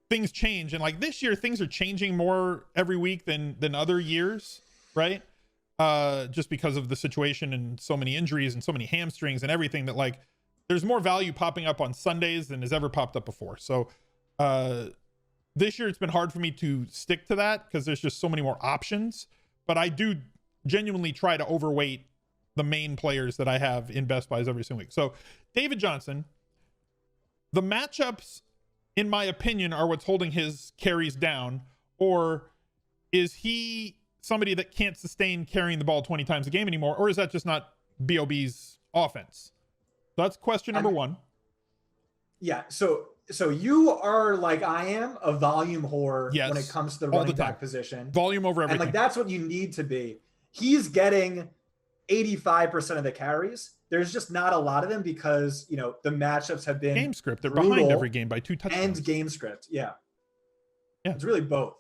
things change. And like this year, things are changing more every week than other years, right? Just because of the situation and so many injuries and so many hamstrings and everything that like, there's more value popping up on Sundays than has ever popped up before. So, this year it's been hard for me to stick to that because there's just so many more options, but I do genuinely try to overweight the main players that I have in Best Buys every single week. So David Johnson, the matchups in my opinion are what's holding his carries down, or is he somebody that can't sustain carrying the ball 20 times a game anymore? Or is that just not BOB's offense? So that's question number one. Yeah. So you are like I am, a volume whore when it comes to the running back position. Volume over everything. And like that's what you need to be. He's getting 85% of the carries. There's just not a lot of them because, you know, the matchups have been game script. They're behind every game by 2 touchdowns. And game script. Yeah. It's really both.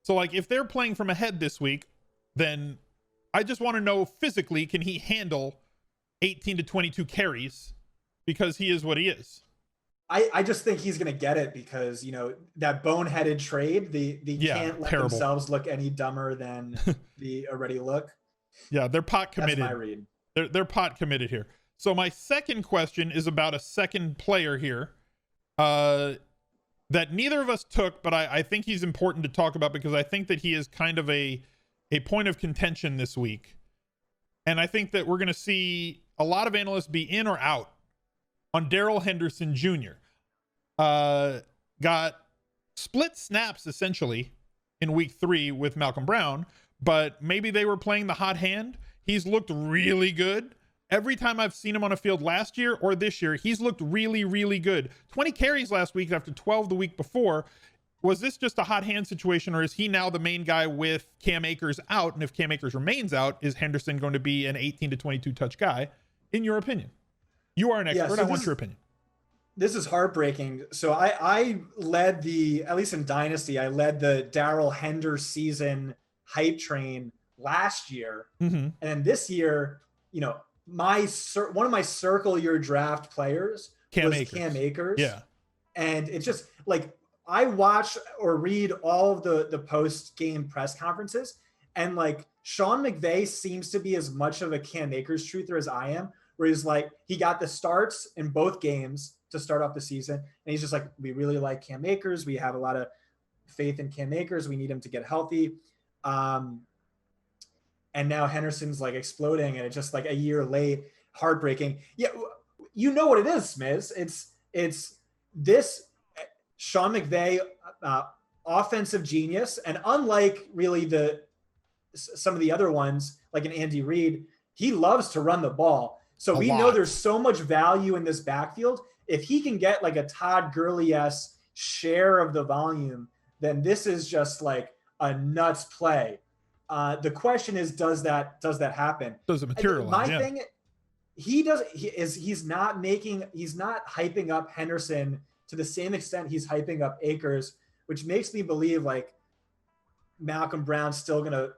So like if they're playing from ahead this week, then I just want to know physically, can he handle 18 to 22 carries because he is what he is? I just think he's going to get it because, you know, that boneheaded trade, they can't let themselves look any dumber than the already look. Yeah, they're pot committed. That's my read. They're pot committed here. So my second question is about a second player here that neither of us took, but I think he's important to talk about because I think that he is kind of a point of contention this week. And I think that we're going to see a lot of analysts be in or out on Darrell Henderson Jr. Got split snaps essentially in week 3 with Malcolm Brown, but maybe they were playing the hot hand. He's looked really good. Every time I've seen him on a field last year or this year, he's looked really, really good. 20 carries last week after 12 the week before. Was this just a hot hand situation, or is he now the main guy with Cam Akers out? And if Cam Akers remains out, is Henderson going to be an 18 to 22 touch guy, in your opinion? You are an expert. So I want your opinion. This is heartbreaking. So I led at least in Dynasty, I led the Darrell Henderson season hype train last year. And then this year, you know, one of my circle your draft players was Cam Akers. Yeah. And it's just like, I watch or read all of the post-game press conferences, and like Sean McVay seems to be as much of a Cam Akers truther as I am, where he's like, he got the starts in both games to start off the season. And he's just like, we really like Cam Akers. We have a lot of faith in Cam Akers. We need him to get healthy. And now Henderson's like exploding, and it's just like a year late, heartbreaking. Yeah. You know what it is, Smiz. It's this Sean McVay, offensive genius. And unlike really some of the other ones, like an Andy Reid, he loves to run the ball. So we know there's so much value in this backfield. If he can get like a Todd Gurley-esque share of the volume, then this is just like a nuts play. The question is, does that happen? Does it materialize? My thing, he's not hyping up Henderson to the same extent he's hyping up Akers, which makes me believe like Malcolm Brown's still gonna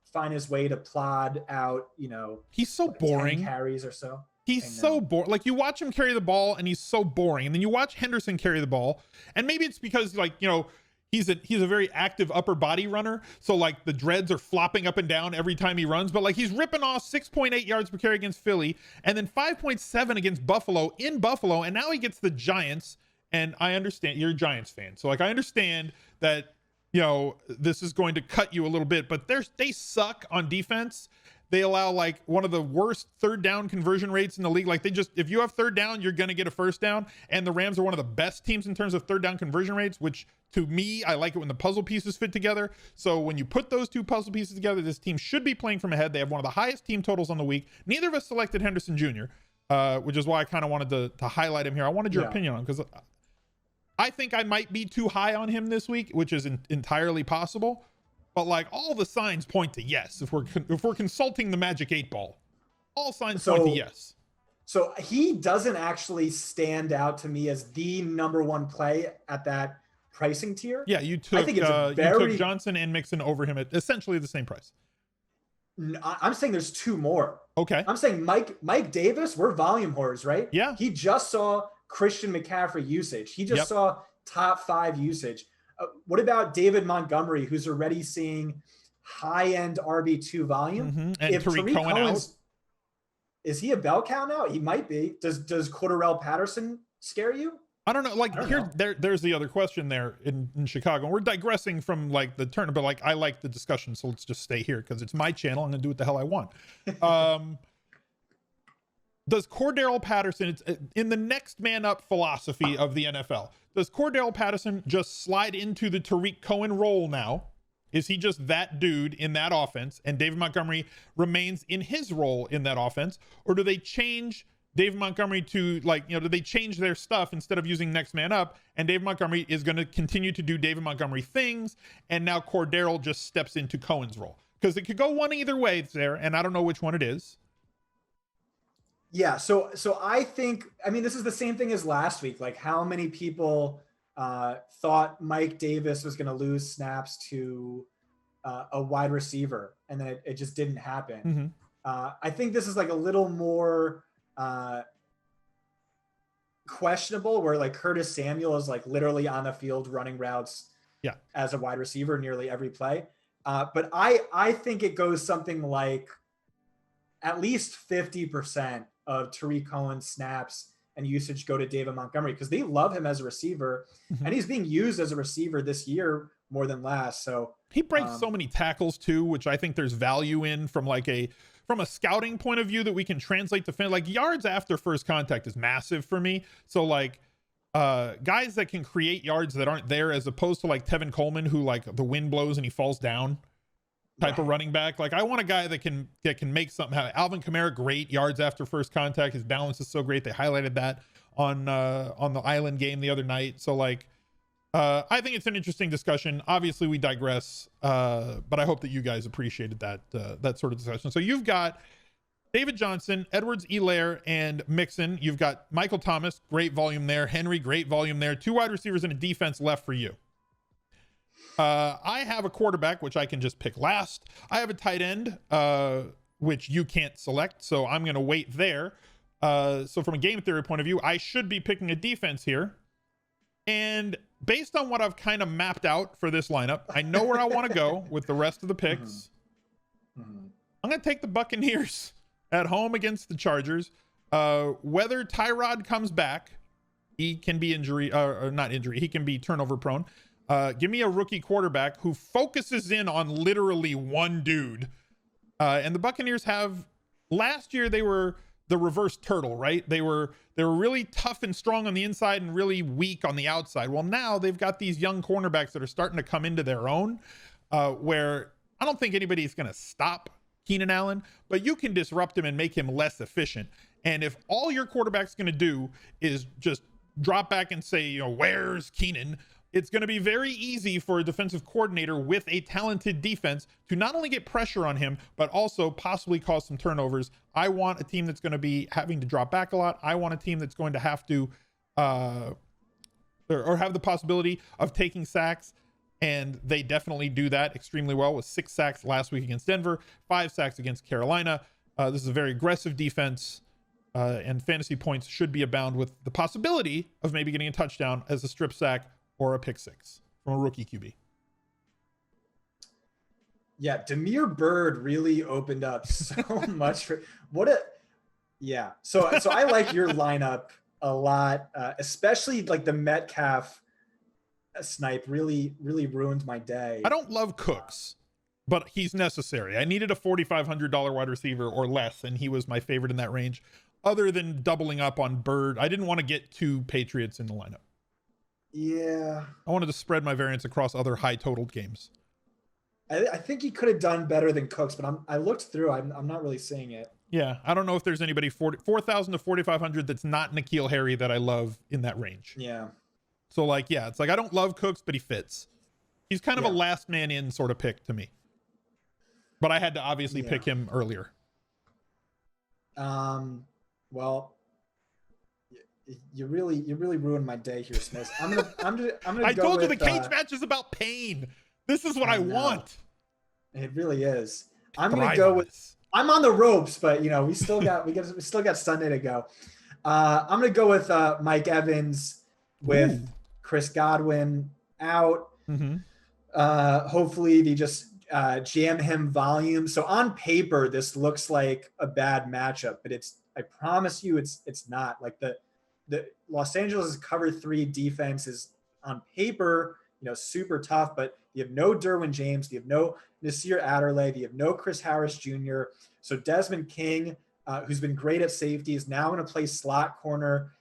find his way to plod out, you know, he's so boring. 10 carries or so. He's so boring. Like you watch him carry the ball and he's so boring. And then you watch Henderson carry the ball. And maybe it's because like, you know, he's a very active upper body runner. So like the dreads are flopping up and down every time he runs, but like he's ripping off 6.8 yards per carry against Philly and then 5.7 against Buffalo in Buffalo. And now he gets the Giants. And I understand you're a Giants fan. So like, I understand that, you know, this is going to cut you a little bit, but they suck on defense. They allow like one of the worst third down conversion rates in the league. Like if you have third down, you're going to get a first down. And the Rams are one of the best teams in terms of third down conversion rates, which to me, I like it when the puzzle pieces fit together. So when you put those two puzzle pieces together, this team should be playing from ahead. They have one of the highest team totals on the week. Neither of us selected Henderson Jr., which is why I kind of wanted to highlight him here. I wanted your opinion on him because I think I might be too high on him this week, which is entirely possible. But like all the signs point to yes. If we're consulting the Magic 8-Ball, all signs point to yes. So he doesn't actually stand out to me as the number one play at that pricing tier. Yeah, you took you took Johnson and Mixon over him at essentially the same price. I'm saying there's two more. Okay. I'm saying Mike Davis, we're volume whores, right? Yeah. He just saw Christian McCaffrey usage. He just saw top 5 usage. What about David Montgomery, who's already seeing high-end RB2 volume? Mm-hmm. And if Tariq Cohen out. Is he a bell cow now? He might be. Does Cordarrelle Patterson scare you? I don't know. Like there's the other question there in Chicago. We're digressing from like the turn, but like I like the discussion, so let's just stay here because it's my channel. I'm gonna do what the hell I want. Does Cordarrelle Patterson, it's in the next man up philosophy of the NFL, does Cordarrelle Patterson just slide into the Tariq Cohen role now? Is he just that dude in that offense and David Montgomery remains in his role in that offense? Or do they change David Montgomery to do they change their stuff instead of using next man up, and David Montgomery is going to continue to do David Montgomery things, and now Cordarrelle just steps into Cohen's role? Because it could go one either way there, and I don't know which one it is. Yeah, so I think, I mean, this is the same thing as last week. Like, how many people thought Mike Davis was going to lose snaps to a wide receiver, and then it just didn't happen. Mm-hmm. I think this is like a little more questionable, where like Curtis Samuel is like literally on the field running routes as a wide receiver nearly every play. But I think it goes something like at least 50% of Tariq Cohen's snaps and usage go to David Montgomery because they love him as a receiver. Mm-hmm. And he's being used as a receiver this year more than last. So he breaks so many tackles too, which I think there's value in from a scouting point of view that we can translate to like yards after first contact is massive for me. So like guys that can create yards that aren't there, as opposed to like Tevin Coleman, who like the wind blows and he falls down type of running back. Like I want a guy that can make something happen. Alvin Kamara, great yards after first contact. His balance is so great. They highlighted that on the Island game the other night. So like I think it's an interesting discussion. Obviously we digress, but I hope that you guys appreciated that sort of discussion. So you've got David Johnson, Edwards-Helaire, and Mixon. You've got Michael Thomas, great volume there. Henry, great volume there. 2 wide receivers and a defense left for you. I have a quarterback, which I can just pick last. I have a tight end, which you can't select, so I'm going to wait there. So from a game theory point of view, I should be picking a defense here. And based on what I've kind of mapped out for this lineup, I know where I want to go with the rest of the picks. Mm-hmm. I'm going to take the Buccaneers at home against the Chargers. Whether Tyrod comes back, he can be he can be turnover prone. Give me a rookie quarterback who focuses in on literally one dude. And the Buccaneers have, last year they were the reverse turtle, right? They were really tough and strong on the inside and really weak on the outside. Well, now they've got these young cornerbacks that are starting to come into their own, where I don't think anybody's going to stop Keenan Allen, but you can disrupt him and make him less efficient. And if all your quarterback's going to do is just drop back and say, where's Keenan? It's going to be very easy for a defensive coordinator with a talented defense to not only get pressure on him, but also possibly cause some turnovers. I want a team that's going to be having to drop back a lot. I want a team that's going to have to, or have the possibility of taking sacks. And they definitely do that extremely well with 6 sacks last week against Denver, 5 sacks against Carolina. This is a very aggressive defense, and fantasy points should be abound with the possibility of maybe getting a touchdown as a strip sack or a pick 6 from a rookie QB. Yeah, Damiere Byrd really opened up so much for So I like your lineup a lot, especially like the Metcalf snipe really ruined my day. I don't love Cooks. but he's necessary. I needed a $4,500 wide receiver or less, and he was my favorite in that range. Other than doubling up on Bird, I didn't want to get 2 Patriots in the lineup. Yeah. I wanted to spread my variance across other high-totaled games. I think he could have done better than Cooks, but I looked through. I'm not really seeing it. Yeah, I don't know if there's anybody 4,000 to 4,500 that's not N'Keal Harry that I love in that range. Yeah. So, like, yeah, it's like I don't love Cooks, but he fits. He's kind of a last man in sort of pick to me. But I had to obviously pick him earlier. Well, you really ruined my day here, Smith. I'm gonna. I told you the cage match is about pain. This is what I want. It really is. I'm gonna go with. I'm on the ropes, but you know we still got Sunday to go. I'm gonna go with Mike Evans with Chris Godwin out. Mm-hmm. Hopefully they just jam him volume. So on paper, this looks like a bad matchup, but I promise you, it's not. Like the Los Angeles cover 3 defense is on paper, you know, super tough, but you have no Derwin James, you have no Nasir Adderley, you have no Chris Harris Jr. So Desmond King, who's been great at safety, is now going to play slot corner.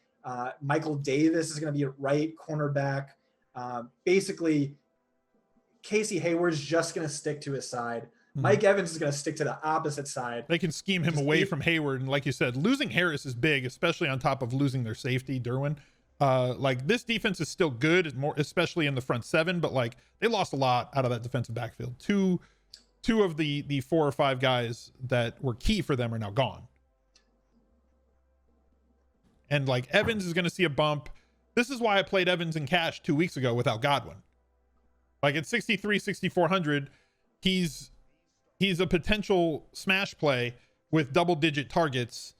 Michael Davis is going to be a right cornerback. Basically, Casey Hayward's just going to stick to his side. Mike Evans is going to stick to the opposite side. They can scheme him away from Hayward. And like you said, losing Harris is big, especially on top of losing their safety, Derwin. Like this defense is still good, more especially in the front 7, but like they lost a lot out of that defensive backfield. Two of the 4 or 5 guys that were key for them are now gone. And like Evans is going to see a bump. This is why I played Evans in cash 2 weeks ago without Godwin. Like at 6,400, he's a potential smash play with double-digit targets.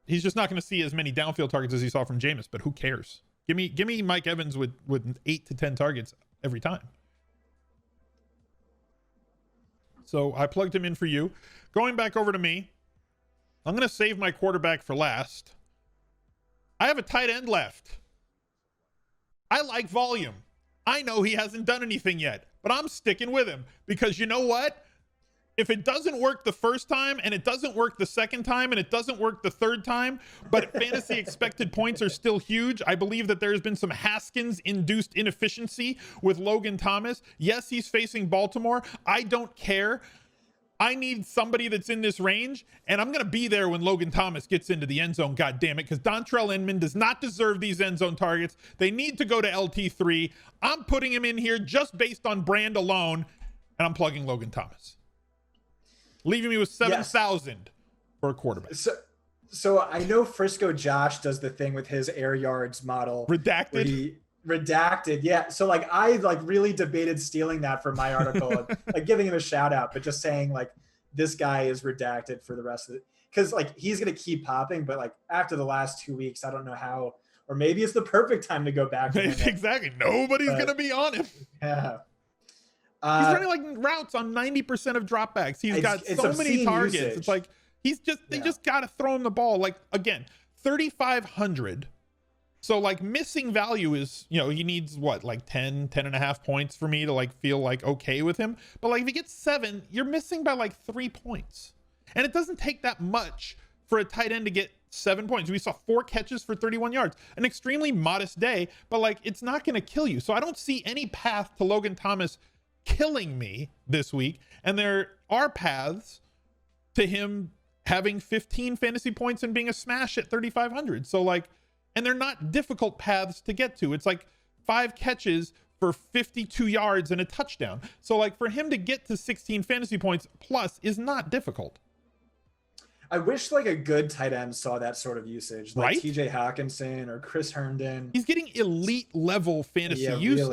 He's just not going to see as many downfield targets as he saw from Jameis, but who cares? Give me Mike Evans with 8 to 10 targets every time. So I plugged him in for you. Going back over to me, I'm going to save my quarterback for last. I have a tight end left. I like volume. I know he hasn't done anything yet, but I'm sticking with him because you know what? If it doesn't work the first time and it doesn't work the second time and it doesn't work the third time, but fantasy expected points are still huge, I believe that there's been some Haskins-induced inefficiency with Logan Thomas. Yes, he's facing Baltimore. I don't care. I need somebody that's in this range, and I'm going to be there when Logan Thomas gets into the end zone, goddammit, because Dontrell Inman does not deserve these end zone targets. They need to go to LT3. I'm putting him in here just based on brand alone, and I'm plugging Logan Thomas. Leaving me with 7,000 for a quarterback. So I know Frisco Josh does the thing with his air yards model. Redacted. Yeah. So like I really debated stealing that for my article, like giving him a shout out, but just saying like this guy is redacted for the rest of it. Cause like he's going to keep popping, but like after the last 2 weeks, I don't know how, or maybe it's the perfect time to go back. Exactly. Nobody's going to be on him. Yeah. He's running like routes on 90% of dropbacks. He's got so many targets. Usage. It's like, they just got to throw him the ball. Like again, 3,500. So like missing value is, you know, he needs what, like 10 and a half points for me to like feel like okay with him. But like if he gets 7, you're missing by like 3 points. And it doesn't take that much for a tight end to get 7 points. We saw 4 catches for 31 yards, an extremely modest day, but like it's not going to kill you. So I don't see any path to Logan Thomas killing me this week. And there are paths to him having 15 fantasy points and being a smash at 3,500. So like, and they're not difficult paths to get to. It's like 5 catches for 52 yards and a touchdown. So like for him to get to 16 fantasy points plus is not difficult. I wish like a good tight end saw that sort of usage, like right? TJ Hawkinson or Chris Herndon. He's getting elite level fantasy usage.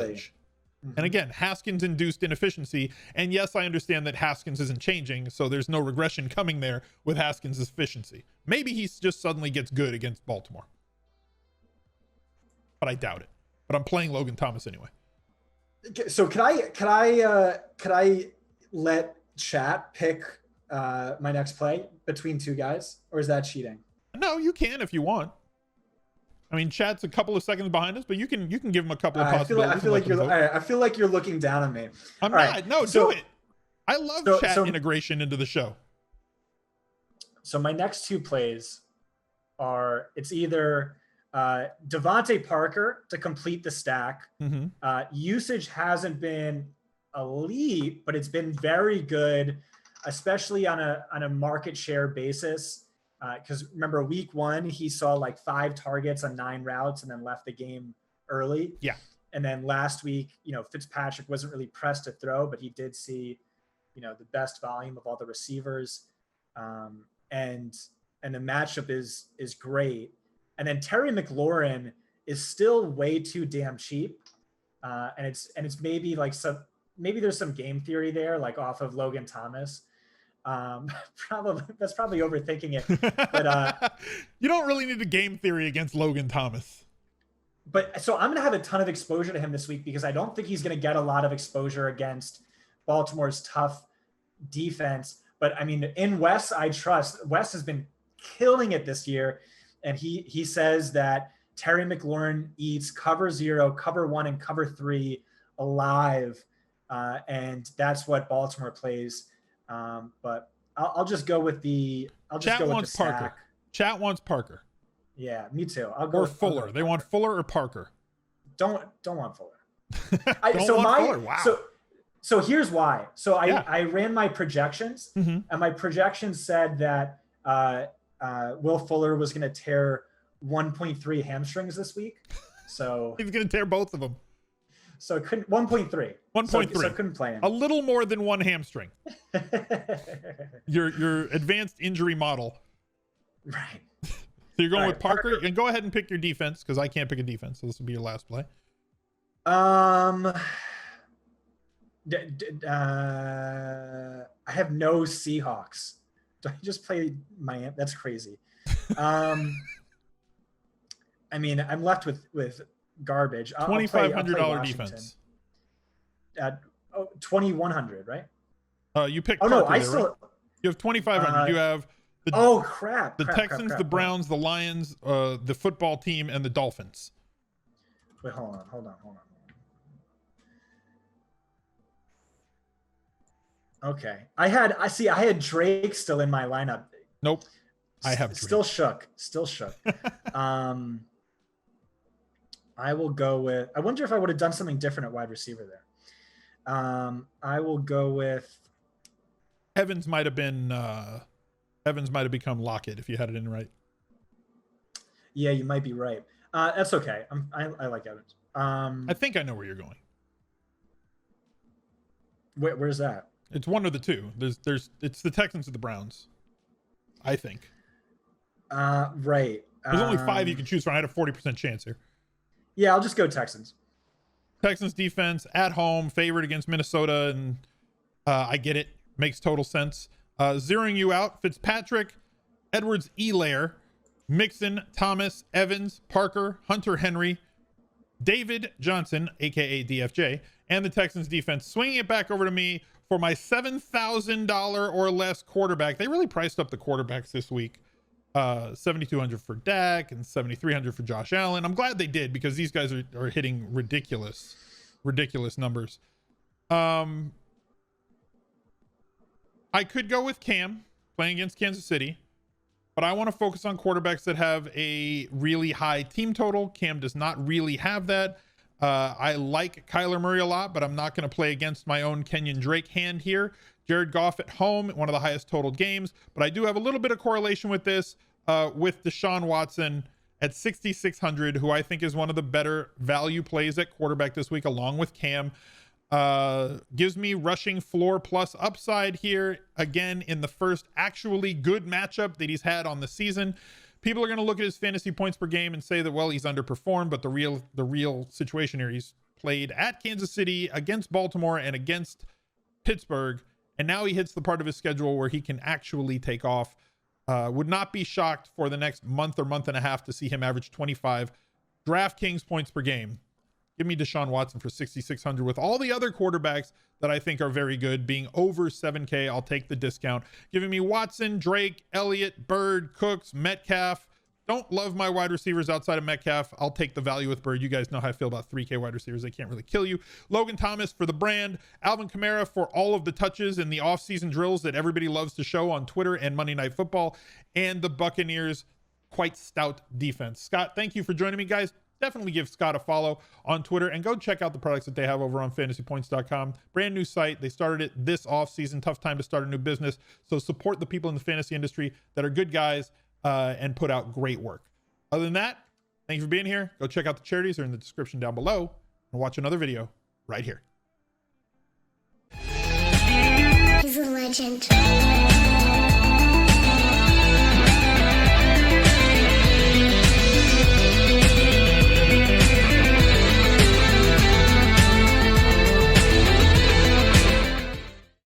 Really. And again, Haskins induced inefficiency. And yes, I understand that Haskins isn't changing, so there's no regression coming there with Haskins' efficiency. Maybe he just suddenly gets good against Baltimore. But I doubt it. But I'm playing Logan Thomas anyway. So could I let chat pick my next play between 2 guys, or is that cheating? No, you can if you want. I mean, chat's a couple of seconds behind us, but you can give them a couple of I feel possibilities. I feel like you're looking down on me. I'm All not. right, No, so- do it. I love chat integration into the show. So my next two plays are, it's either Devontae Parker to complete the stack. Usage hasn't been elite, but it's been very good, especially on a market share basis. Because remember, week 1, he saw like 5 targets on 9 routes and then left the game early. Yeah. And then last week, Fitzpatrick wasn't really pressed to throw, but he did see, the best volume of all the receivers. And the matchup is great. And then Terry McLaurin is still way too damn cheap. And it's maybe like maybe there's some game theory there, like off of Logan Thomas. That's probably overthinking it, but you don't really need a game theory against Logan Thomas. But so I'm going to have a ton of exposure to him this week because I don't think he's going to get a lot of exposure against Baltimore's tough defense. But I mean, in Wes, I trust. Wes has been killing it this year, and he says that Terry McLaurin eats cover 0, cover 1, and cover 3 alive, and that's what Baltimore plays. But I'll just go with the. Chat wants Parker. Chat wants Parker. Yeah, me too. I'll go. Or Fuller. They want Fuller or Parker. Don't want Fuller. Fuller. Wow. So here's why. So I ran my projections, and my projections said that Will Fuller was going to tear 1.3 hamstrings this week. So he's going to tear both of them. So it couldn't 1.3. 1.3. So couldn't play him. A little more than one hamstring. your advanced injury model. Right. So you're going with Parker. And go ahead and pick your defense because I can't pick a defense. So this will be your last play. I have no Seahawks. Do I just play Miami? That's crazy. I mean, I'm left with garbage. $2,500 defense. At 2,100, right? You picked. Oh Parker no, I there, still. Right? You have 2,500. You have. Crap! The Texans, the Browns, the Lions, the football team, and the Dolphins. Wait, hold on. Okay, I had Drake still in my lineup. Nope, I have Drake. Still shook. I will go with. I wonder if I would have done something different at wide receiver there. I will go with. Evans might have become Lockett if you had it in right. Yeah, you might be right. That's okay. I like Evans. I think I know where you're going. Where's that? It's one of the two. It's the Texans or the Browns. I think. Right. There's only 5 you can choose from. I had a 40% chance here. Yeah, I'll just go Texans. Texans defense at home, favored against Minnesota, and I get it. Makes total sense. Zeroing you out, Fitzpatrick, Edwards-Helaire, Mixon, Thomas, Evans, Parker, Hunter Henry, David Johnson, aka DFJ, and the Texans defense. Swinging it back over to me for my $7,000 or less quarterback. They really priced up the quarterbacks this week. $7,200 for Dak and $7,300 for Josh Allen. I'm glad they did because these guys are hitting ridiculous numbers. I could go with Cam playing against Kansas City, but I want to focus on quarterbacks that have a really high team total. Cam does not really have that. I like Kyler Murray a lot, but I'm not going to play against my own Kenyon Drake hand here. Jared Goff at home, one of the highest totaled games, but I do have a little bit of correlation with this with Deshaun Watson at 6,600, who I think is one of the better value plays at quarterback this week, along with Cam. Gives me rushing floor plus upside here again in the first actually good matchup that he's had on the season. People are going to look at his fantasy points per game and say that, well, he's underperformed, but the real situation here, he's played at Kansas City, against Baltimore, and against Pittsburgh, and now he hits the part of his schedule where he can actually take off. Would not be shocked for the next month or month and a half to see him average 25 Draftkings points per game. Give me Deshaun Watson for 6,600 with all the other quarterbacks that I think are very good being over 7K. I'll take the discount. Giving me Watson, Drake, Elliott, Bird, Cooks, Metcalf, Don't love my wide receivers outside of Metcalf. I'll take the value with Bird. You guys know how I feel about 3K wide receivers. They can't really kill you. Logan Thomas for the brand. Alvin Kamara for all of the touches and the offseason drills that everybody loves to show on Twitter and Monday Night Football. And the Buccaneers, quite stout defense. Scott, thank you for joining me, guys. Definitely give Scott a follow on Twitter and go check out the products that they have over on fantasypoints.com. Brand new site. They started it this offseason. Tough time to start a new business. So support the people in the fantasy industry that are good guys and put out great work. Other than that, thank you for being here. Go check out the charities. They're in the description down below and watch another video right here. He's a legend.